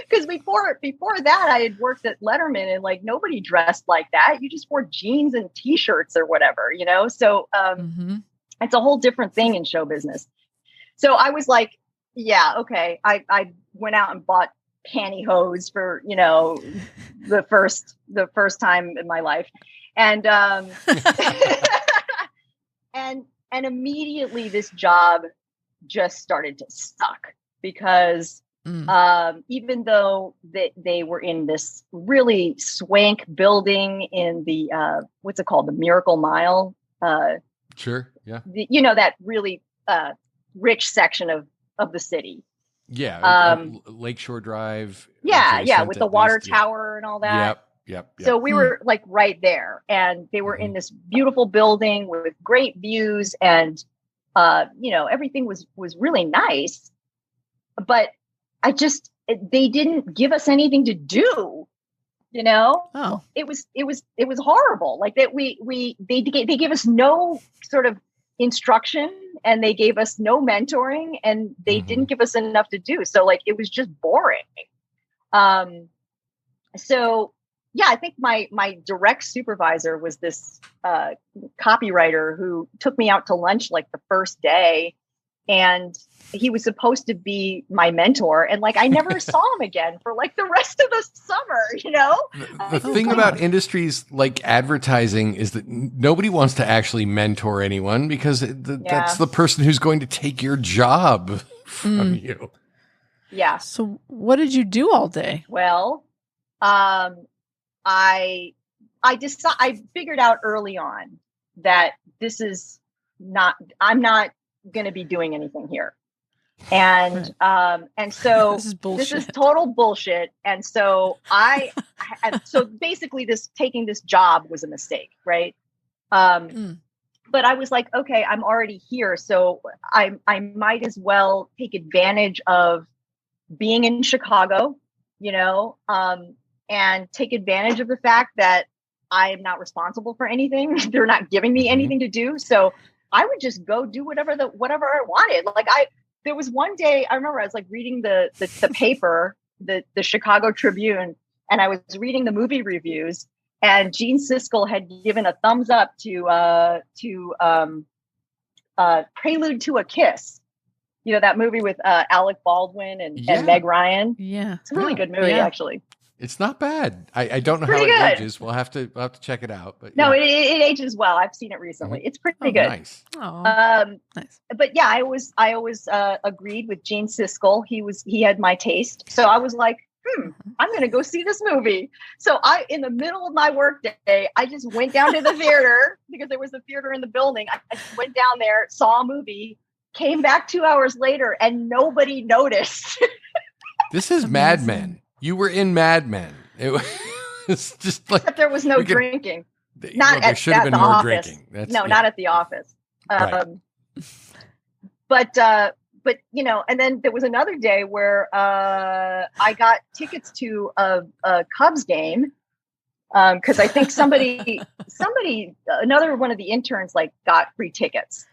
because before that I had worked at Letterman, and nobody dressed like that. You just wore jeans and t-shirts or whatever, so it's a whole different thing in show business. So I was like, yeah, okay. I went out and bought pantyhose for, the first time in my life. And, and immediately this job just started to suck because, even though they were in this really swank building in the, what's it called? The Miracle Mile. Sure. Yeah. That really, rich section of the city. Yeah. Lakeshore Drive. Yeah. With the water tower and all that. Yep. So we were like right there, and they were in this beautiful building with great views, and everything was really nice. But they didn't give us anything to do. Oh, it was horrible. Like that they gave us no sort of instruction, and they gave us no mentoring, and they didn't give us enough to do. So like it was just boring. So yeah, I think my direct supervisor was this copywriter who took me out to lunch like the first day, and he was supposed to be my mentor, and like I never saw him again for like the rest of the summer. The thing about industries like advertising is that nobody wants to actually mentor anyone because that's the person who's going to take your job from you. Yeah. So what did you do all day? Well, I figured out early on that I'm not going to be doing anything here. And so this is total bullshit. And so so basically taking this job was a mistake. Right. But I was like, okay, I'm already here. So I might as well take advantage of being in Chicago, and take advantage of the fact that I am not responsible for anything. They're not giving me anything to do. So I would just go do whatever I wanted. Like there was one day I remember I was like reading the paper, the Chicago Tribune, and I was reading the movie reviews, and Gene Siskel had given a thumbs up to Prelude to a Kiss. That movie with Alec Baldwin and Meg Ryan. Yeah. It's a really good movie, actually. It's not bad. I don't know how it ages. We'll have to check it out. But no, it ages well. I've seen it recently. It's pretty good. Nice. Nice. But yeah, I always agreed with Gene Siskel. He had my taste. So I was like, I'm going to go see this movie. So in the middle of my work day, I just went down to the theater because there was a theater in the building. I just went down there, saw a movie, came back 2 hours later, and nobody noticed. This is Mad Men. You were in Mad Men. It was just like... Except there was no drinking. There should have been more office. Drinking. Not at the office. Right. But and then there was another day where I got tickets to a Cubs game because I think somebody, another one of the interns got free tickets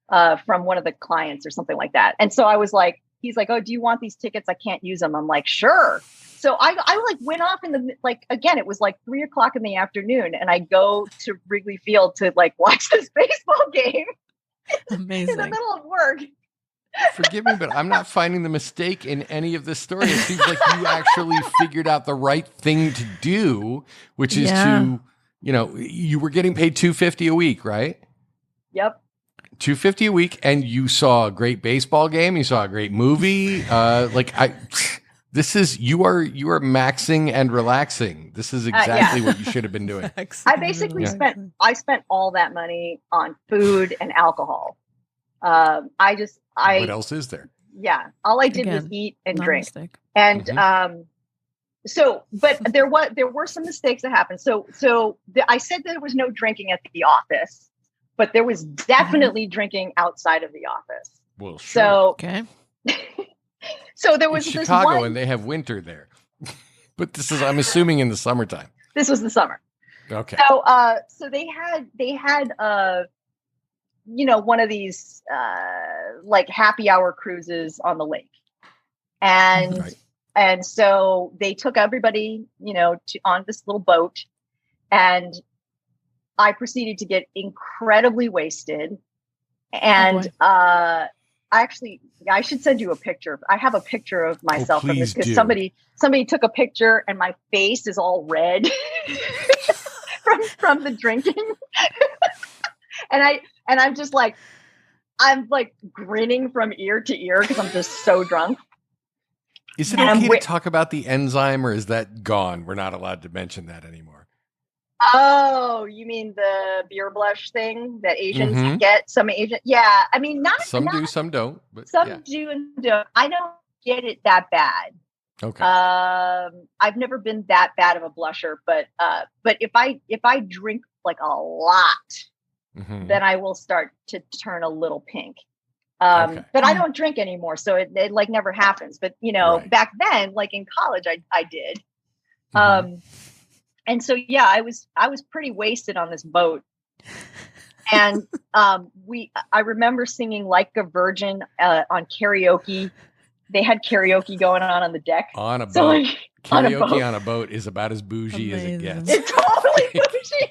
from one of the clients or something like that. And so I was like, he's like, oh, do you want these tickets? I can't use them. I'm like, sure. So I went off in the, again, it was 3:00 in the afternoon, and I go to Wrigley Field to watch this baseball game. Amazing. In the middle of work. Forgive me, but I'm not finding the mistake in any of this story. It seems like you actually figured out the right thing to do, which is to, you were getting paid $250 a week, right? Yep. $250 a week, and you saw a great baseball game. You saw a great movie. This is you are maxing and relaxing. This is exactly what you should have been doing. I basically spent all that money on food and alcohol. What else is there? Yeah, all I did was eat and drink. And but there were some mistakes that happened. I said there was no drinking at the office, but there was definitely drinking outside of the office. Well, sure. So okay. So there was it's this Chicago, and they have winter there. But this is, I'm assuming, in the summertime. This was the summer. Okay. So they had one of these happy hour cruises on the lake, and so they took everybody on this little boat, and I proceeded to get incredibly wasted, and I should send you a picture. I have a picture of myself from this because somebody took a picture and my face is all red from the drinking. and I'm just like, I'm like grinning from ear to ear because I'm just so drunk. Is it okay to talk about the enzyme, or is that gone? We're not allowed to mention that anymore. Oh, you mean the beer blush thing that Asians get? Some Asian, yeah. I mean, some do, some don't. But some do and don't. I don't get it that bad. Okay. I've never been that bad of a blusher, but if I drink like a lot, then I will start to turn a little pink. But I don't drink anymore, so it like never happens. But back then, like in college, I did. And so I was pretty wasted on this boat, and I remember singing "Like a Virgin" on karaoke. They had karaoke going on the deck on a boat. So, like, karaoke on a boat is about as bougie as it gets. It's totally bougie.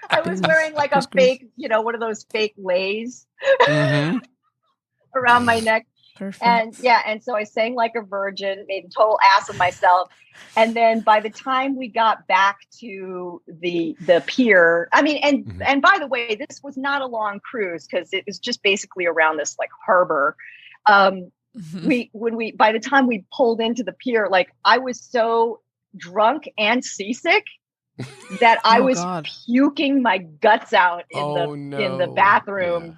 I was wearing like a fake, one of those fake lays around my neck. Perfect. And so I sang like a virgin, made a total ass of myself. And then by the time we got back to the pier, I mean, and by the way, this was not a long cruise because it was just basically around this like harbor. By the time we pulled into the pier, like I was so drunk and seasick that I was puking my guts out in the bathroom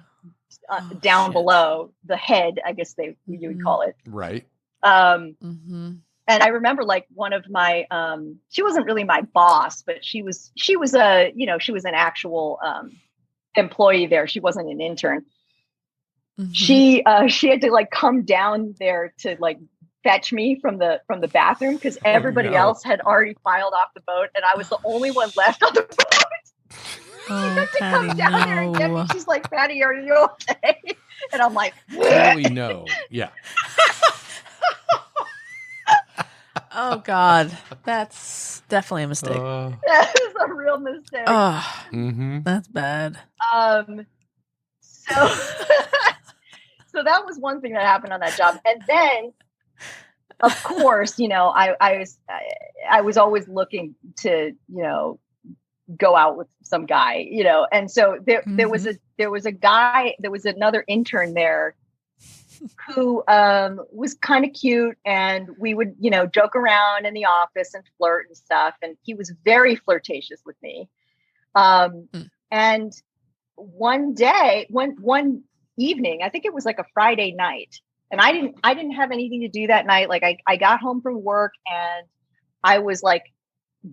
down below the head, I guess you would call it. Right. And I remember like one of my she wasn't really my boss, but she was an actual employee there. She wasn't an intern. She had to like come down there to like fetch me from the bathroom because everybody else had already filed off the boat and I was the only one left on the boat. She had to come down there and get me. She's like, "Patty, are you okay?" And I'm like, "Really, no, yeah." Oh God, that's definitely a mistake. That is a real mistake. That's bad. So that was one thing that happened on that job, and then, of course, I was always looking to, go out with some guy, and so there was another intern there who was kind of cute, and we would joke around in the office and flirt and stuff, and he was very flirtatious with me. And one evening, I think it was like a Friday night, and I didn't have anything to do that night. Like I got home from work and I was like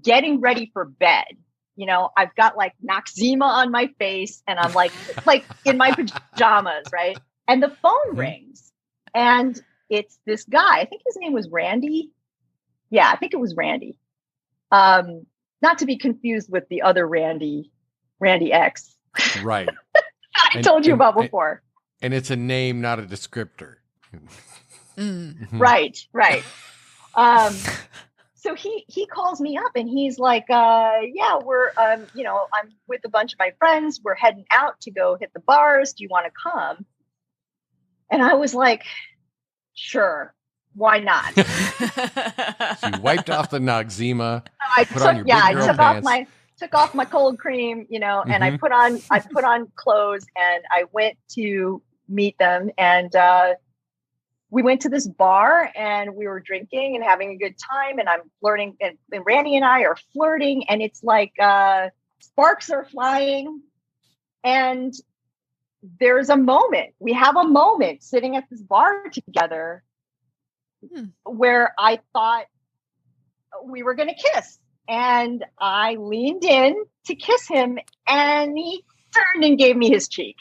getting ready for bed. I've got like Noxzema on my face and I'm like in my pajamas, right? And the phone rings and it's this guy. I think his name was Randy. Yeah, I think it was Randy. Not to be confused with the other Randy X. Right. I told you about before. And it's a name, not a descriptor. Right. So he calls me up and he's like, we're, I'm with a bunch of my friends. We're heading out to go hit the bars. Do you want to come? And I was like, sure. Why not? So you wiped off the Noxzema. I took off my cold cream, and I put on clothes and I went to meet them. And we went to this bar and we were drinking and having a good time. And I'm flirting and Randy and I are flirting and it's like sparks are flying. And there's a moment. We have a moment sitting at this bar together where I thought we were going to kiss. And I leaned in to kiss him and he turned and gave me his cheek.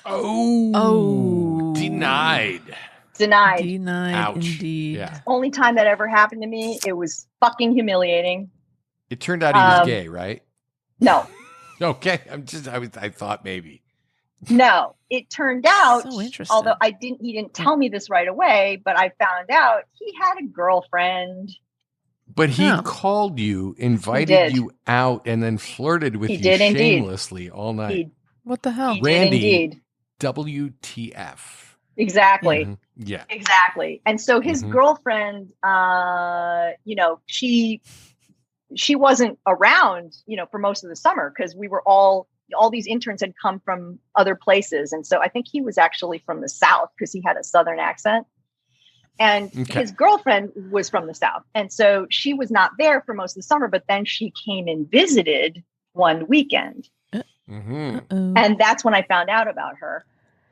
Oh. Denied. Ouch. Indeed. Yeah. Only time that ever happened to me. It was fucking humiliating. It turned out he was gay, right? No. Okay. I thought maybe. No, it turned out, so interesting. Although he didn't tell me this right away, but I found out he had a girlfriend. But he called you, invited you out, and then flirted with you shamelessly all night. What the hell? Randy, WTF. Exactly. Mm-hmm. Yeah. Exactly. And so his girlfriend, she wasn't around, for most of the summer because we were all these interns had come from other places. And so I think he was actually from the South because he had a Southern accent. And his girlfriend was from the South. And so she was not there for most of the summer, but then she came and visited one weekend. And that's when I found out about her.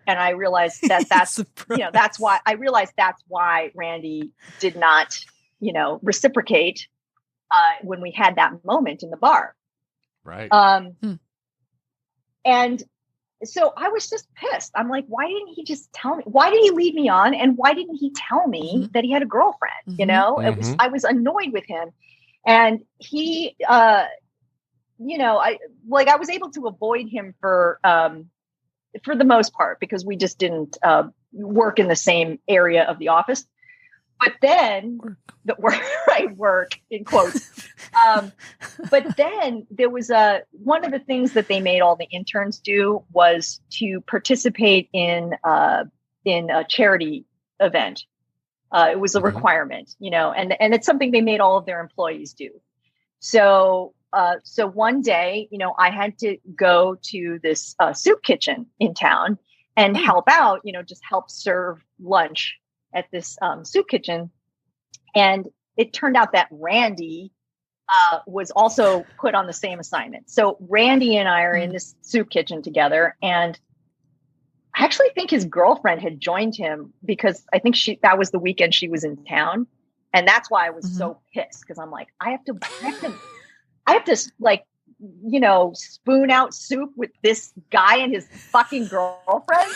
And I realized that's that's why Randy did not, reciprocate when we had that moment in the bar. Right. And so I was just pissed. I'm like, why didn't he just tell me? Why did he lead me on? And why didn't he tell me that he had a girlfriend? I was annoyed with him. And he, I was able to avoid him for the most part, because we just didn't work in the same area of the office. But then work in quotes. But then there was one of the things that they made all the interns do was to participate in a charity event. It was a requirement, and it's something they made all of their employees do. So one day, I had to go to this soup kitchen in town and help out, just help serve lunch at this soup kitchen. And it turned out that Randy was also put on the same assignment. So Randy and I are in this soup kitchen together. And I actually think his girlfriend had joined him because I think that was the weekend she was in town. And that's why I was so pissed, because I'm like, I have to spoon out soup with this guy and his fucking girlfriend.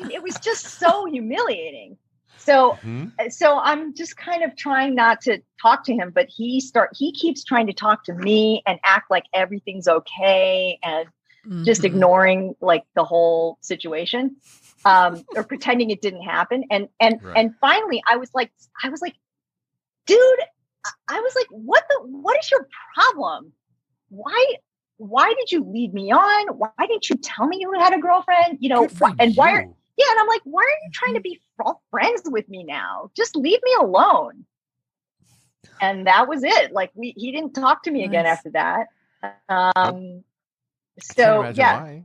It was just so humiliating. So I'm just kind of trying not to talk to him, but he keeps trying to talk to me and act like everything's okay and just ignoring like the whole situation, or pretending it didn't happen. And finally I was like, dude, I was like, what is your problem? Why did you lead me on? Why didn't you tell me you had a girlfriend? And I'm like, why are you trying to be friends with me now? Just leave me alone. And that was it. Like he didn't talk to me again after that. So yeah.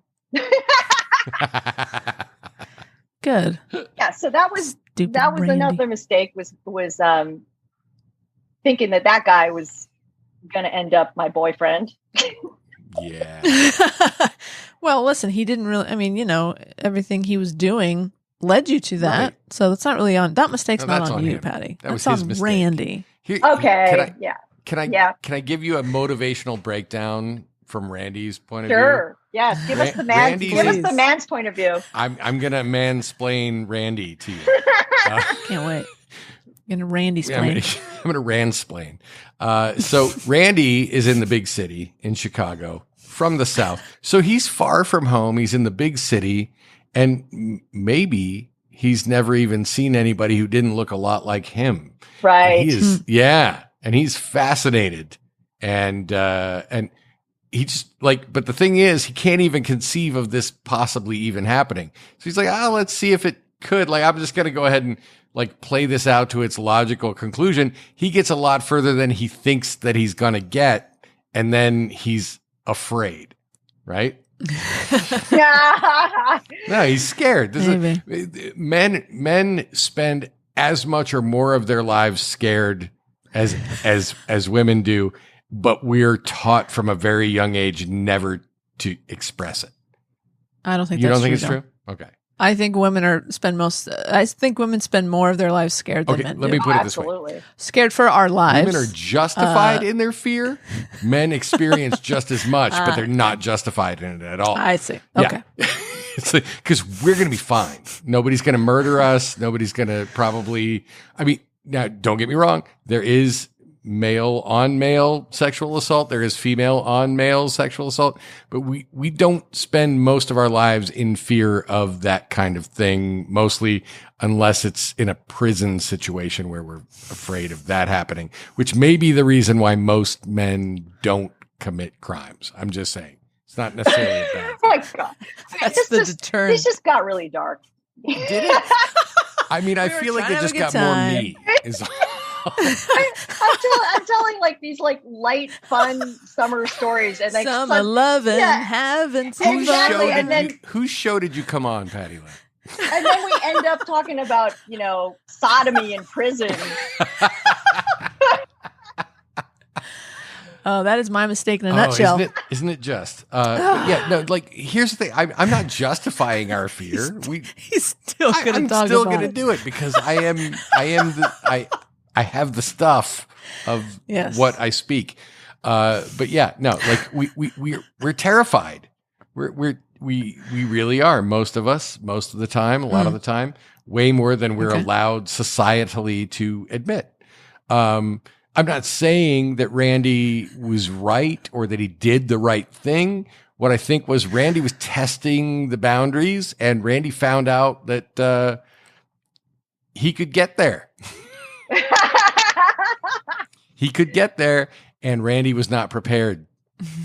Good. Yeah. So that was Randy. another mistake was thinking that guy was going to end up my boyfriend. Yeah. Well, listen, he didn't really, everything he was doing led you to that. Right. So that's not really that mistake's not on you, Patty. That's on Randy. Okay. Can I give you a motivational breakdown from Randy's point of view? Sure. Yes. Give us the man's point of view. I'm going to mansplain Randy to you. Can't wait. I'm going to Randy-splain. I'm going to Randsplain. So Randy is in the big city in Chicago from the South. So he's far from home. He's in the big city, and maybe he's never even seen anybody who didn't look a lot like him. Right. And he's fascinated. And he just but the thing is, he can't even conceive of this possibly even happening. So he's like, let's see if it could. I'm just going to go ahead and play this out to its logical conclusion. He gets a lot further than he thinks that he's going to get. And then he's afraid, right? No, he's scared. Men spend as much or more of their lives scared as women do, but we're taught from a very young age never to express it. I don't think you that's don't think true, it's true? Okay. I think women spend more of their lives scared than men do. Let me put it this way. Scared for our lives. Women are justified in their fear. Men experience just as much, but they're not justified in it at all. I see. Okay. Yeah. It's because we're going to be fine. Nobody's going to murder us. Nobody's going to probably, now don't get me wrong. There is male on male sexual assault. There is female on male sexual assault, but we don't spend most of our lives in fear of that kind of thing, mostly unless it's in a prison situation where we're afraid of that happening, which may be the reason why most men don't commit crimes. I'm just saying. It's not necessarily a bad thing. Oh my God. That's the deterrent. This just got really dark. Did it? I mean, I feel like it just got more me. I'm telling like these like light, fun summer stories, and like summer loving, having some exactly. fun. And then whose show did you come on, Patty Lynn? And then we end up talking about sodomy in prison. Oh, that is my mistake in a nutshell. Isn't it just? Yeah, no. Like, here's the thing. I'm not justifying our fear. He's still going to talk about it. I'm still going to do it because I have the stuff of what I speak. But yeah, no. Like we're terrified. We really are. Most of us, most of the time, a lot of the time, way more than we're allowed societally to admit. I'm not saying that Randy was right or that he did the right thing. What I think was Randy was testing the boundaries, and Randy found out that he could get there. He could get there, and Randy was not prepared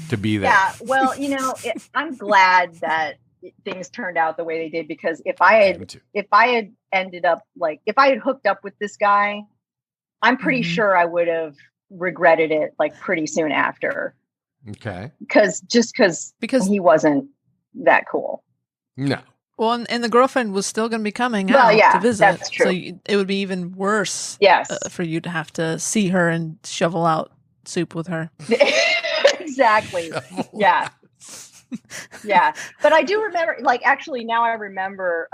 to be there. Yeah, well, I'm glad that things turned out the way they did, because if I had ended up if I had hooked up with this guy, I'm pretty sure I would have regretted it pretty soon after. Okay. Because he wasn't that cool. No. Well, and the girlfriend was still going to be coming out to visit. That's true. So it would be even worse for you to have to see her and shovel out soup with her. Exactly. Yeah. Yeah. But I do remember, actually now I remember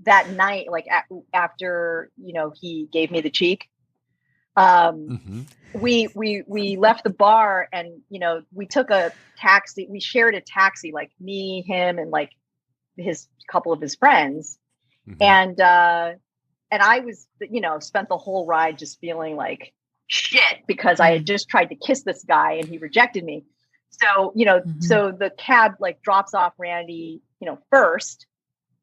that night, after, he gave me the cheek. We left the bar, and we took a taxi. We shared a taxi, me, him, and his couple of his friends, and I was spent the whole ride just feeling like shit because I had just tried to kiss this guy and he rejected me. So so the cab drops off Randy first.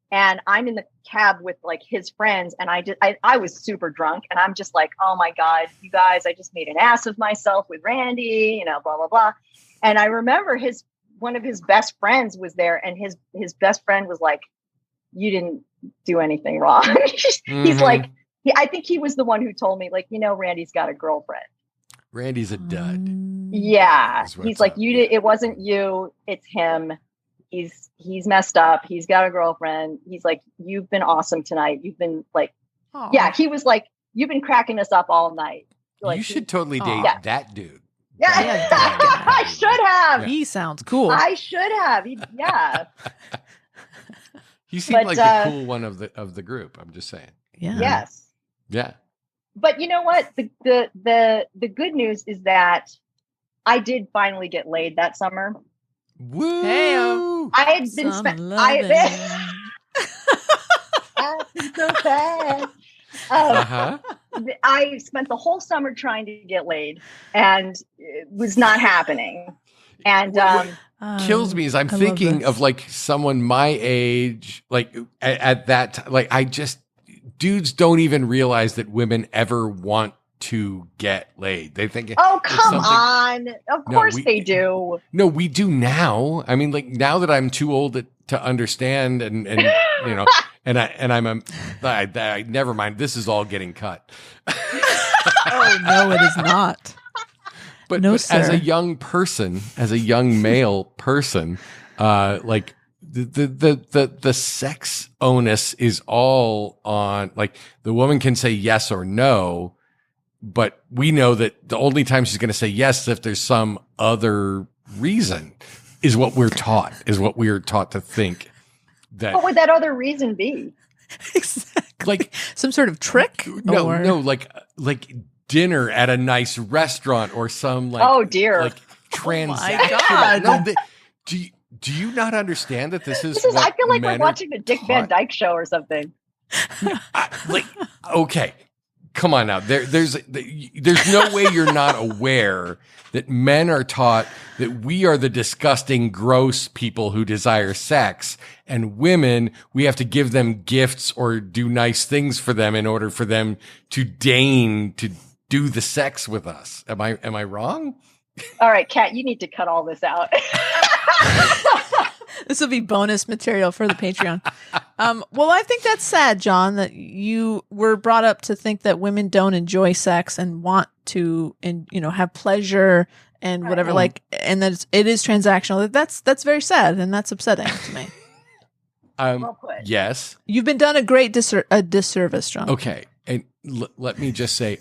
And I'm in the cab with his friends, and I was super drunk, and I'm just like, oh my God, you guys, I just made an ass of myself with Randy, blah, blah, blah. And I remember one of his best friends was there, and his best friend was like, you didn't do anything wrong. He's like, I think he was the one who told me, Randy's got a girlfriend. Randy's a dud. Yeah. He's like, it wasn't you, it's him. He's messed up. He's got a girlfriend. He's like, you've been awesome tonight. You've been he was like, you've been cracking us up all night. You should totally date that dude. Yeah, I should have. Yeah. He sounds cool. I should have. Yeah. He seemed like the cool one of the group. I'm just saying. Yeah. Yes. Yeah. But you know what? The good news is that I did finally get laid that summer. Woo! Hey-o. I had been so fast. I spent the whole summer trying to get laid, and it was not happening. And kills me is I'm thinking of someone my age, at that time, dudes don't even realize that women ever want to get laid. They think, oh, come on. Of course they do. No, we do now. I mean, now that I'm too old to understand and never mind. This is all getting cut. Oh, no, it is not. But as a young person, as a young male person, the sex onus is all on, the woman can say yes or no. But we know that the only time she's going to say yes is if there's some other reason, is what we're taught to think. What would that other reason be? Exactly. Some sort of trick? No, like dinner at a nice restaurant or some oh dear, transaction. Oh my God. No, do you not understand that this is I feel like we're watching the Dick Van Dyke Show or something. Okay. Come on now. There's no way you're not aware that men are taught that we are the disgusting, gross people who desire sex, and women, we have to give them gifts or do nice things for them in order for them to deign to do the sex with us. Am I wrong? All right, Kat, you need to cut all this out. This will be bonus material for the Patreon. Well, I think that's sad, John, that you were brought up to think that women don't enjoy sex and want to, and have pleasure and whatever, and that it is transactional. That's very sad, and that's upsetting to me. Well put. Yes. You've been done a great disservice, John. Okay. And let me just say,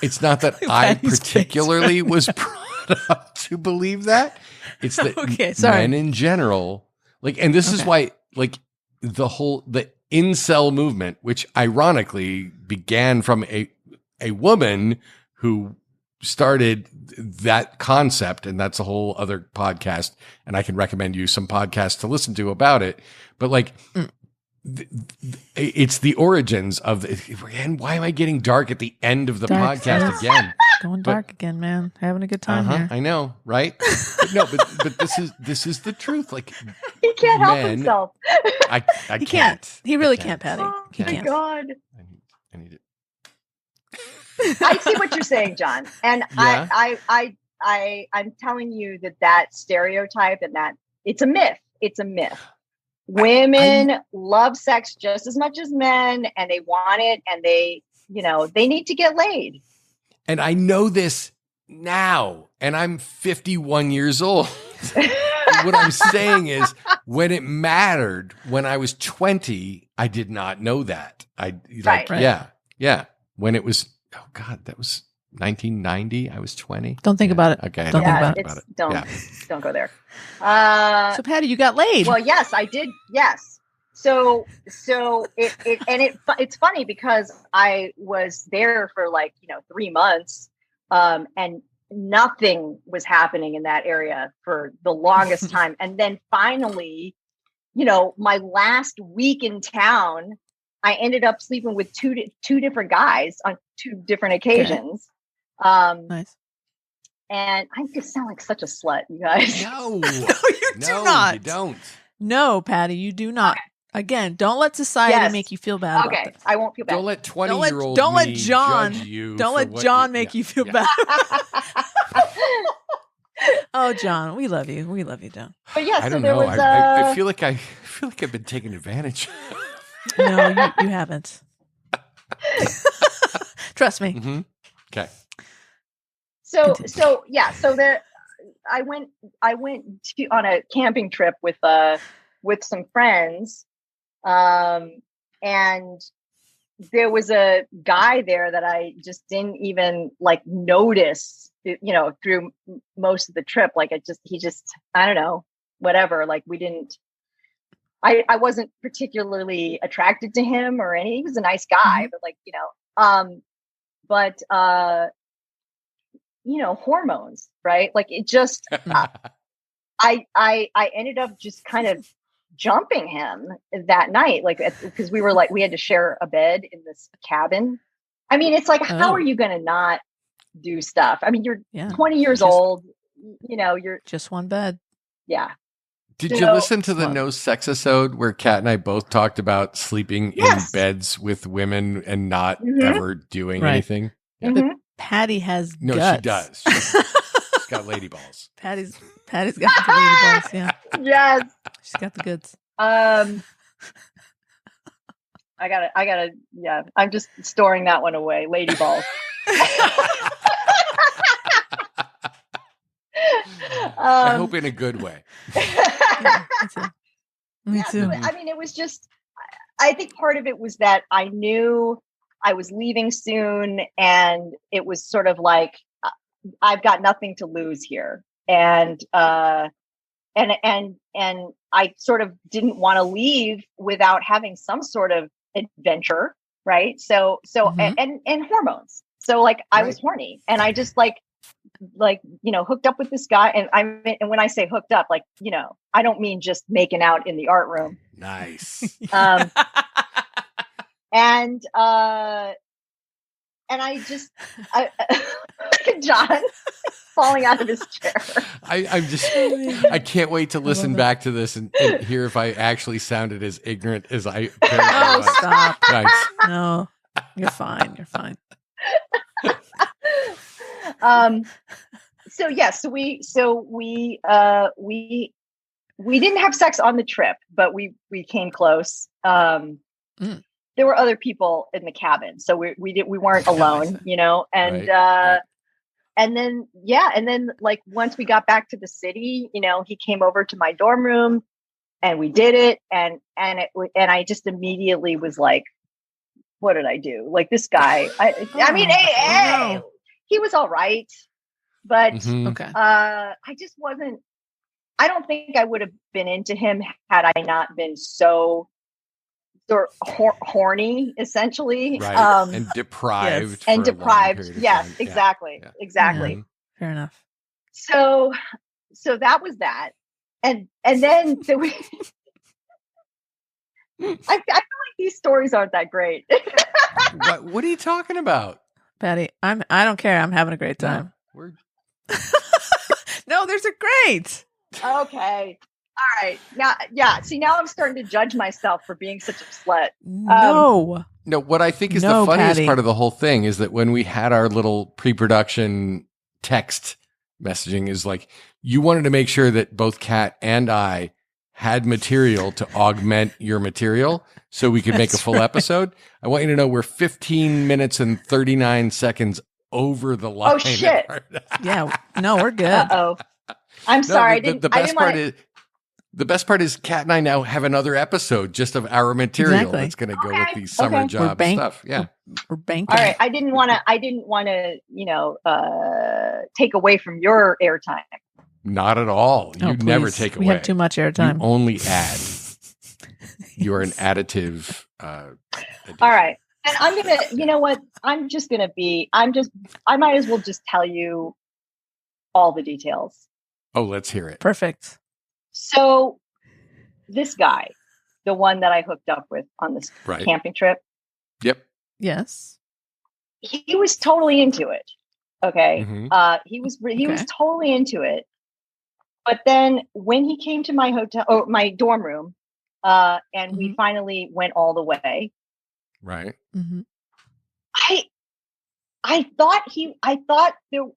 it's not that I particularly was brought up to believe that. It's that men in general, and this is why, the incel movement, which ironically began from a woman who started that concept, and that's a whole other podcast, and I can recommend you some podcasts to listen to about it. But it's the origins of and why am I getting dark at the end of the podcast again? Going dark again, man. Having a good time here. I know, right? but this is the truth. He can't help himself. I he can't. He really can't, Patty. Oh he my can't. God. I need it. I see what you're saying, John, and yeah. I'm telling you that stereotype and that it's a myth. It's a myth. Women love sex just as much as men, and they want it, and they need to get laid. And I know this now, and I'm 51 years old. What I'm saying is, when it mattered, when I was 20, I did not know that. Yeah. When it was, oh God, that was 1990. I was 20. Don't think about it. Okay. Don't think about it. Don't go there. So Patty, you got laid. Well, yes, I did. Yes. So it's funny because I was there for 3 months, and nothing was happening in that area for the longest time. And then finally, my last week in town, I ended up sleeping with two different guys on 2 different occasions. Nice. And I just sound like such a slut, you guys. No, you do not. You don't. No, Patty, you do not. Again, don't let society make you feel bad. Okay, about this. I won't feel bad. Don't let 20-year-old Don't let John. judge you. Don't let John make you feel bad. Oh, John, we love you. We love you, John. But yeah, I don't know. I feel like I've been taken advantage. No, you haven't. Trust me. Mm-hmm. Okay. So there, I went on a camping trip with some friends, and there was a guy there that I just didn't even notice, through most of the trip. He just I don't know, whatever. We didn't. I wasn't particularly attracted to him or any. He was a nice guy, but hormones, right? It just, I ended up just kind of jumping him that night, because we had to share a bed in this cabin. I mean, it's how are you going to not do stuff? I mean, you're 20 years old, you're just one bed. Yeah. Did you listen to the No Sex episode where Kat and I both talked about sleeping in beds with women and not ever doing anything? Yeah. But Patty has guts. No, she does. She's got lady balls. Patty's got the lady balls. Yeah. Yes. She's got the goods. I gotta. Yeah, I'm just storing that one away. Lady balls. I hope in a good way. Me too. I mean, it was just, I think part of it was that I knew I was leaving soon, and it was sort of I've got nothing to lose here. And I sort of didn't want to leave without having some sort of adventure. Right. So, and hormones. So I was horny, and I just hooked up with this guy. And when I say hooked up, I don't mean just making out in the art room. Nice. And I just, John falling out of his chair. I can't wait to listen back to this and hear if I actually sounded as ignorant as I Oh, was. stop. Nice. No, you're fine. You're fine. So we we didn't have sex on the trip, but we came close. There were other people in the cabin, so we weren't alone, you know. And right. and then like once we got back to the city, you know, he came over to my dorm room and we did it, and I just immediately was like, what did I do? Like this guy, I mean, he was all right, but okay. I just wasn't. I don't think I would have been into him had I not been so horny, essentially, right, and deprived, yes. and deprived. Yes, exactly, yeah. exactly. Yeah. Fair enough. So that was that, and then I feel like these stories aren't that great. What are you talking about, Patty? I don't care. I'm having a great time. No, no, there's a great. Okay. All right. Now, yeah. See, now I'm starting to judge myself for being such a slut. No. What I think is the funniest part of the whole thing is that when we had our little pre-production text messaging is like, you wanted to make sure that both Kat and I had material to augment your material so we could make a full episode. I want you to know we're 15 minutes and 39 seconds over the line. Oh, shit. Yeah. No, we're good. Uh-oh. I'm sorry. The best part is Kat and I now have another episode just of our material that's going to go with these summer job stuff. Yeah. We're banking. All right. I didn't want to, you know, take away from your airtime. Not at all. You never take away. We have too much airtime. You only add. You are an additive. All right. And I'm going to, you know what? I might as well just tell you all the details. Oh, let's hear it. Perfect. So this guy, the one that I hooked up with on this camping trip. Yep. Yes. He was totally into it. Okay. Mm-hmm. He was totally into it. But then when he came to my hotel or my dorm room, and we finally went all the way. Right. Mm-hmm. I thought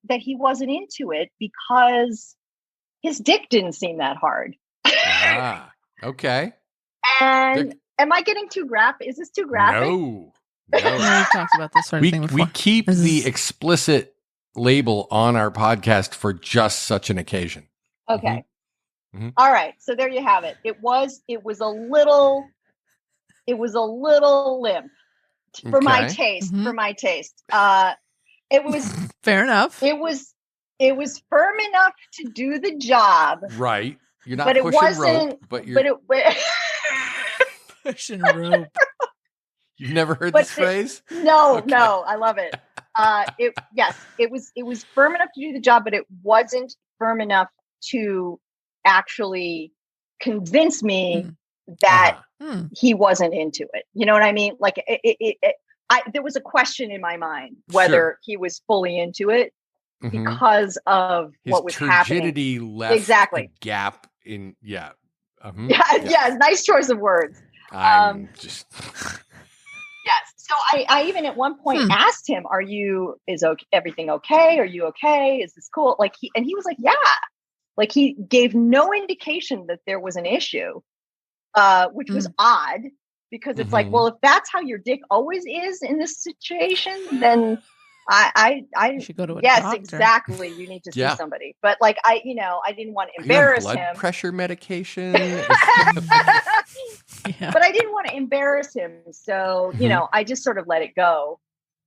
that he wasn't into it because his dick didn't seem that hard. Okay. And am I getting too graphic? Is this too graphic? No. We've talked about this sort of thing before. We keep the explicit label on our podcast for just such an occasion. Okay. Mm-hmm. All right. So there you have it. It was a little limp for my taste. Mm-hmm. For my taste. It was fair enough. It was firm enough to do the job. Right. You're not pushing rope, but you're pushing rope. You've never heard this phrase? No, no, I love it. It was firm enough to do the job, but it wasn't firm enough to actually convince me that he wasn't into it. You know what I mean? Like there was a question in my mind whether he was fully into it because of his what was happening. Turgidity left exactly a gap in nice choice of words. I'm just yes. So I even at one point asked him, everything okay? Are you okay? Is this cool? Like he was like, yeah. Like he gave no indication that there was an issue, which was odd because it's like, well, if that's how your dick always is in this situation, then I you should go to a yes, doctor. Exactly. You need to see somebody. But like I didn't want to embarrass him. Blood pressure medication. But I didn't want to embarrass him, so you know, I just sort of let it go.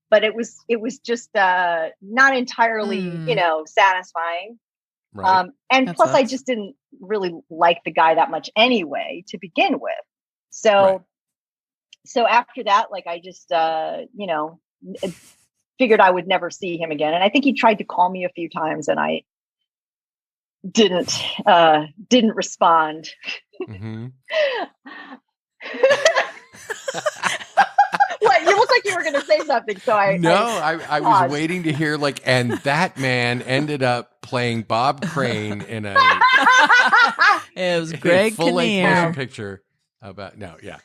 But it was just not entirely, satisfying. Right. And that plus, I just didn't really like the guy that much anyway to begin with. So after that, like I just, figured I would never see him again. And I think he tried to call me a few times, and I didn't respond. Mm-hmm. What? You look like you were going to say something. So I was waiting to hear and that man ended up playing Bob Crane in a it was Greg full-length motion picture about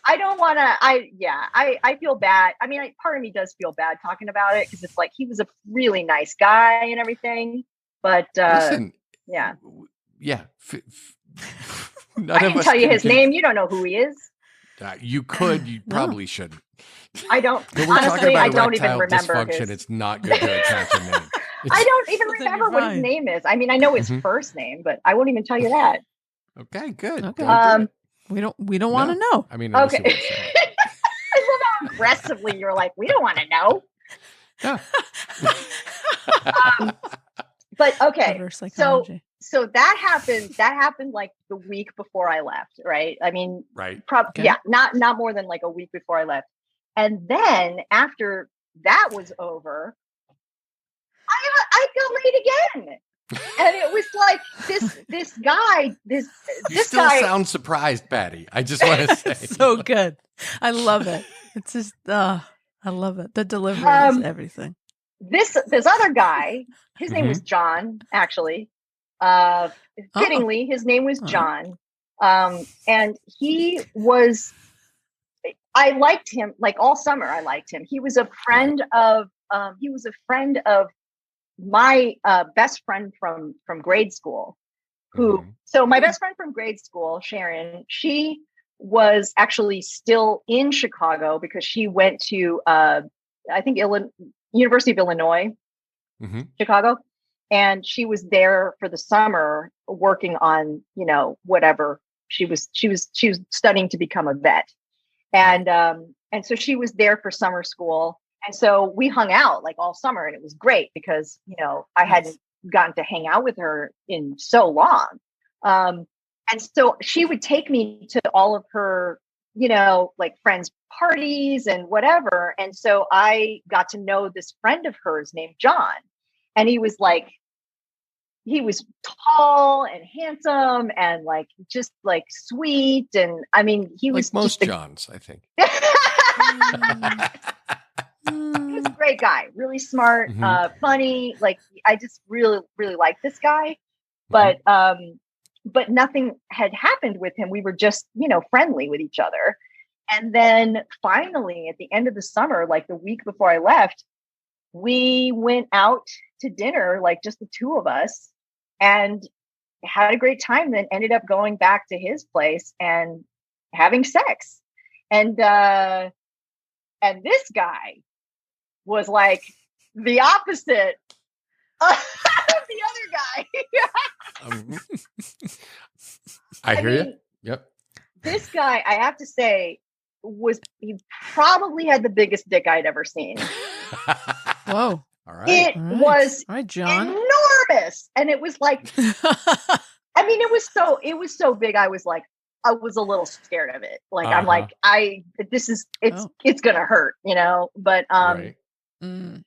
I don't want to. I feel bad. I mean, part of me does feel bad talking about it because it's like he was a really nice guy and everything. But listen, I can tell you his name. You don't know who he is. You could. You probably shouldn't. I don't. When we're honestly, talking about I don't even remember dysfunction. It's not good to attach a name. I don't even remember what his name is. I mean, I know his first name, but I won't even tell you that. Okay, good. Okay. We don't want to know. I mean, okay. I love how aggressively you're like, we don't want to know. Yeah. But okay, so that happened like the week before I left, right? I mean, right. Yeah, not more than like a week before I left. And then after that was over, I got laid again. And it was like this guy, this still guy sound surprised, Patty. I just want to say. So good. I love it. It's just I love it. The delivery is everything. This other guy, his name was John, actually. Fittingly, his name was John. And I liked him, like all summer I liked him. He was a friend of my best friend from grade school. So my best friend from grade school, Sharon, she was actually still in Chicago because she went to I think University of Illinois, Chicago. And she was there for the summer working on, whatever she was studying to become a vet. And so she was there for summer school. And so we hung out like all summer, and it was great because, I hadn't gotten to hang out with her in so long. And so she would take me to all of her, like friends' parties and whatever. And so I got to know this friend of hers named John. And he was tall and handsome and like, just like sweet. And I mean, he was like most Johns, I think. He was a great guy, really smart, funny. Like I just really, really liked this guy, but nothing had happened with him. We were just, friendly with each other. And then finally at the end of the summer, like the week before I left, we went out to dinner, like just the two of us, and had a great time. Then ended up going back to his place and having sex. And this guy was like the opposite of the other guy. I hear you. Yep. This guy, I have to say, he probably had the biggest dick I'd ever seen. Whoa. All right. It was John. enormous. And it was like, I mean, it was so big. I was a little scared of it. Like, I'm like, it's going to hurt, but, right. And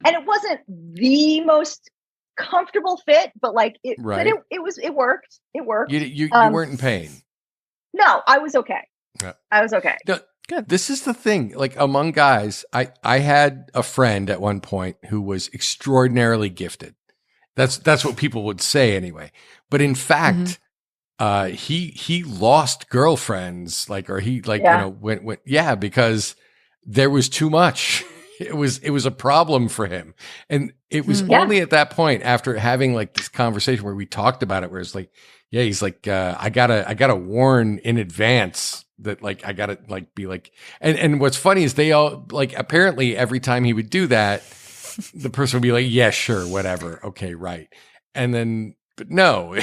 it wasn't the most comfortable fit, but like it worked. It worked. You weren't in pain. No, I was okay. Yeah. I was okay. No, good. This is the thing. Like among guys, I had a friend at one point who was extraordinarily gifted. That's what people would say anyway. But in fact, he lost girlfriends, because there was too much. It was a problem for him. And it was only at that point, after having like this conversation where we talked about it, where it's like, yeah, he's like, I gotta warn in advance that like, I gotta like be like, and what's funny is they all like, apparently every time he would do that, the person would be like, yeah, sure, whatever. Okay. Right. And then, but no,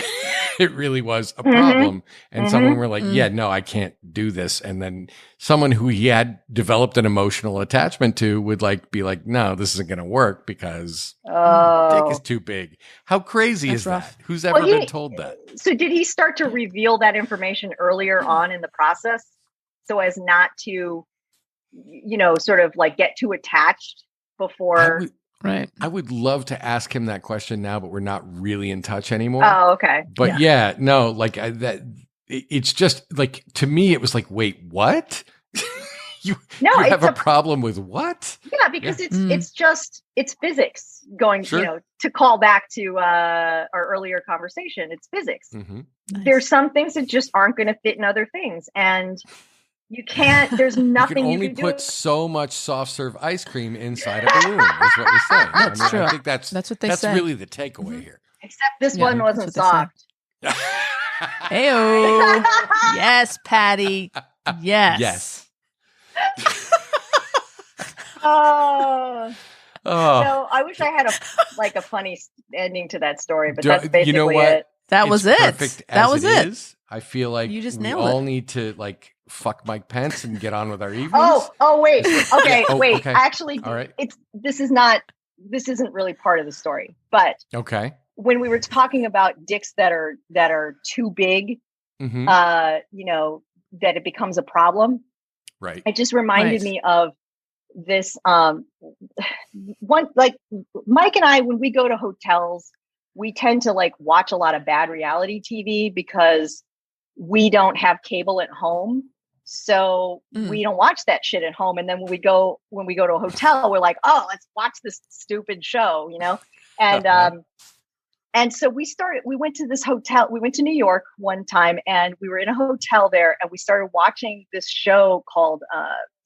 it really was a problem. And someone were like, yeah, no, I can't do this. And then someone who he had developed an emotional attachment to would like be like, no, this isn't going to work because dick is too big. How crazy is that? Who's ever been told that? So did he start to reveal that information earlier on in the process so as not to, sort of like get too attached before? Right. I would love to ask him that question now, but we're not really in touch anymore. Oh, okay. But it's just like, to me, it was like, wait, what? you have a problem with what? Yeah, because it's physics going, to call back to our earlier conversation. It's physics. Mm-hmm. Nice. There's some things that just aren't going to fit in other things. And you can't, there's nothing you can put so much soft serve ice cream inside a balloon, is what we're saying. That's true. I think that's what they say. That's really the takeaway here. Except this one wasn't soft. Heyo. Yes, Patty. Yes. Yes. Oh. Oh, So I wish I had a funny ending to that story, but that's basically you know what? it. That was It's it. perfect That as was it it. is. I feel like You just we nailed all it. need to like fuck Mike Pence and get on with our evenings. Oh, wait. Okay, Oh, wait. okay. Actually, All right. this isn't really part of the story. But Okay. when we were talking about dicks that are too big, Mm-hmm. that it becomes a problem. Right. It just reminded Right. me of this one, like Mike and I, when we go to hotels, we tend to like watch a lot of bad reality TV because we don't have cable at home. So we don't watch that shit at home. And then when we go to a hotel, we're like, oh, let's watch this stupid show, And so we went to this hotel. We went to New York one time and we were in a hotel there and we started watching this show called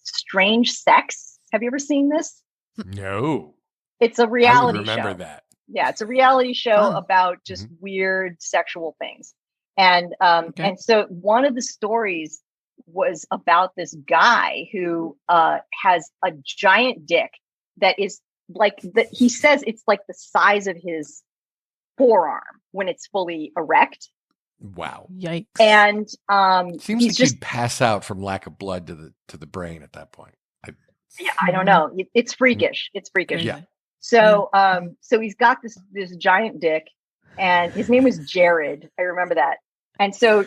Strange Sex. Have you ever seen this? No. It's a reality I would remember show. that. Yeah, it's a reality show Fun. about just weird sexual things. And and so one of the stories was about this guy who has a giant dick that is like he says it's like the size of his forearm when it's fully erect. Wow. Yikes. And Seems he's like you'd pass out from lack of blood to the brain at that point. I don't know. It's freakish. It's freakish. Yeah. So so he's got this giant dick and his name was Jared. I remember that. And so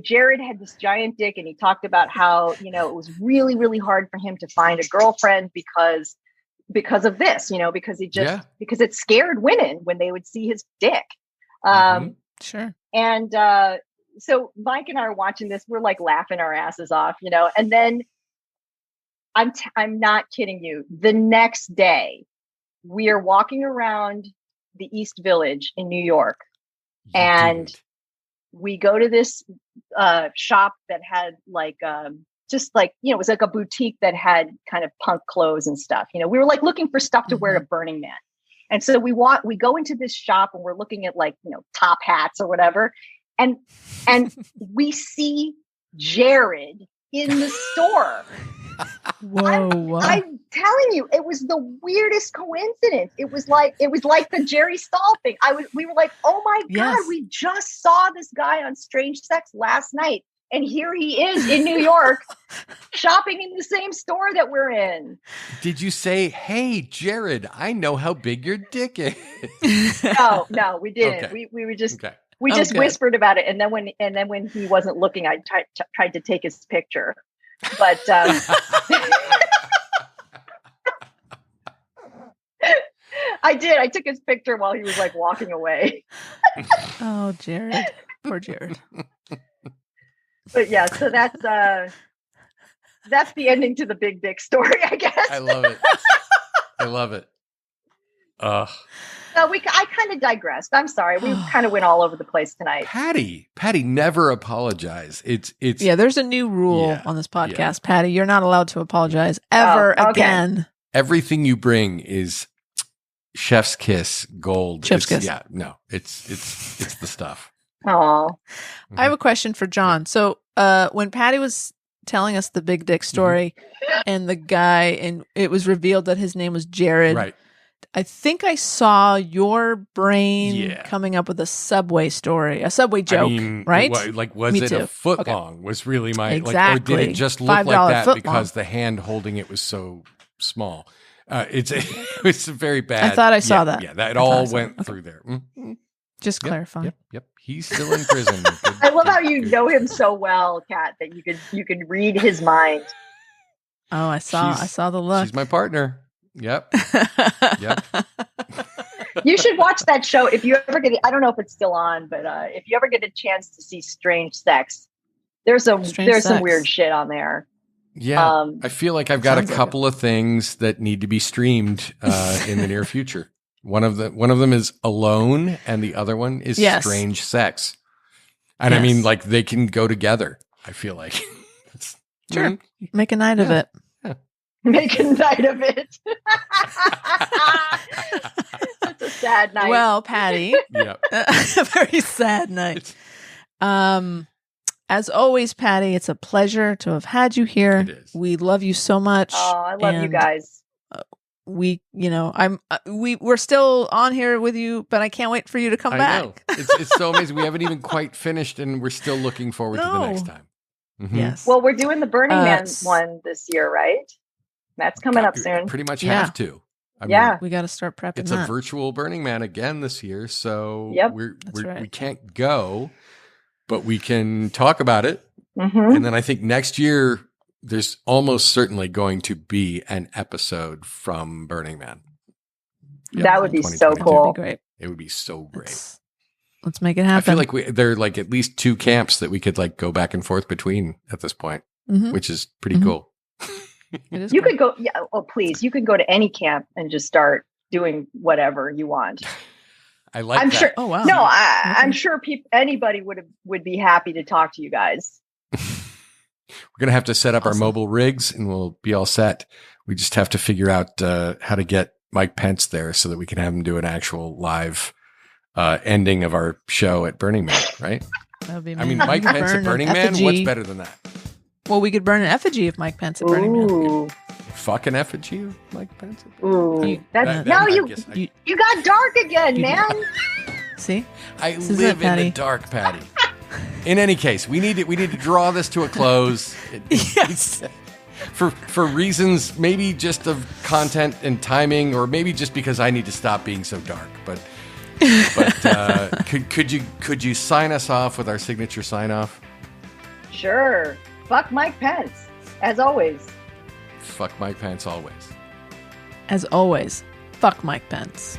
Jared had this giant dick and he talked about how, it was really, really hard for him to find a girlfriend because of this, because because it scared women when they would see his dick. Sure. And so Mike and I are watching this. We're like laughing our asses off, and then I'm not kidding you. The next day, we are walking around the East Village in New York, and we go to this shop that had like just like it was like a boutique that had kind of punk clothes and stuff. We were like looking for stuff to wear to Burning Man, and so we go into this shop and we're looking at like top hats or whatever, and we see Jared in the store. Whoa! I'm telling you, it was the weirdest coincidence. It was like the Jerry Stahl thing. We were like, oh my God, we just saw this guy on Strange Sex last night. And here he is in New York shopping in the same store that we're in. Did you say, hey, Jared, I know how big your dick is? No, we didn't. Okay. We were just we just whispered about it. And then when he wasn't looking, I tried to take his picture. But I did. I took his picture while he was like walking away. Oh, Jared. Poor Jared. But yeah, so that's the ending to the big dick story, I guess. I love it. I love it. So I kind of digressed. I'm sorry. We kind of went all over the place tonight. Patty, never apologize. It's there's a new rule on this podcast, Patty. You're not allowed to apologize ever again. Everything you bring is chef's kiss gold. Chef's kiss. Yeah, no, it's the stuff. Oh, I have a question for John. So, when Patty was telling us the big dick story, and the guy, and it was revealed that his name was Jared. Right. I think I saw your brain coming up with a Subway story, a Subway joke, right? Was it too. a foot long? Was really my exactly. or did it just look like that because long. the hand holding it was so small? It's a very bad. I thought I saw that. Yeah, that all went through there. Mm-hmm. Just clarifying. Yep. He's still in prison. I love how you know him so well, Kat, that you could read his mind. Oh, I saw the look. She's my partner. Yep. You should watch that show if you ever get. I don't know if it's still on, but if you ever get a chance to see Strange Sex, there's some weird shit on there. Yeah, I feel like I've got a couple of things that need to be streamed in the near future. One of them is Alone, and the other one is Strange Sex. And I mean, like they can go together. I feel like sure, make a night of it. Make a night of it. It's a sad night. Well, Patty, a very sad night. As always, Patty, it's a pleasure to have had you here. It is. We love you so much. Oh, I love you guys. We're still on here with you, but I can't wait for you to come back. Know. It's so amazing. We haven't even quite finished, and we're still looking forward to the next time. Mm-hmm. Yes. Well, we're doing the Burning Man one this year, right? That's coming up soon. Pretty much have to. I mean, we got to start prepping. It's a virtual Burning Man again this year, so we can't go, but we can talk about it. Mm-hmm. And then I think next year there's almost certainly going to be an episode from Burning Man. That would be so cool. That would be great. It would be so great. Let's make it happen. I feel like there are like at least 2 camps that we could like go back and forth between at this point, which is pretty cool. It is you could go. Yeah. Oh, please. You can go to any camp and just start doing whatever you want. I like I'm that. sure. Oh, wow. No, I'm sure anybody would be happy to talk to you guys. We're going to have to set up our mobile rigs and we'll be all set. We just have to figure out how to get Mike Pence there so that we can have him do an actual live ending of our show at Burning Man, right? That would be amazing. I mean, Mike Pence at Burning Man, what's better than that? Well, we could burn an effigy of Mike Pence at Burning Man. Fucking effigy of Mike Pence? Ooh. You got dark again, man. See? I live in the dark, Patty. In any case, we need to draw this to a close. Yes. For reasons maybe just of content and timing, or maybe just because I need to stop being so dark. But could you sign us off with our signature sign off? Sure. Fuck Mike Pence, as always. Fuck Mike Pence always. As always, fuck Mike Pence.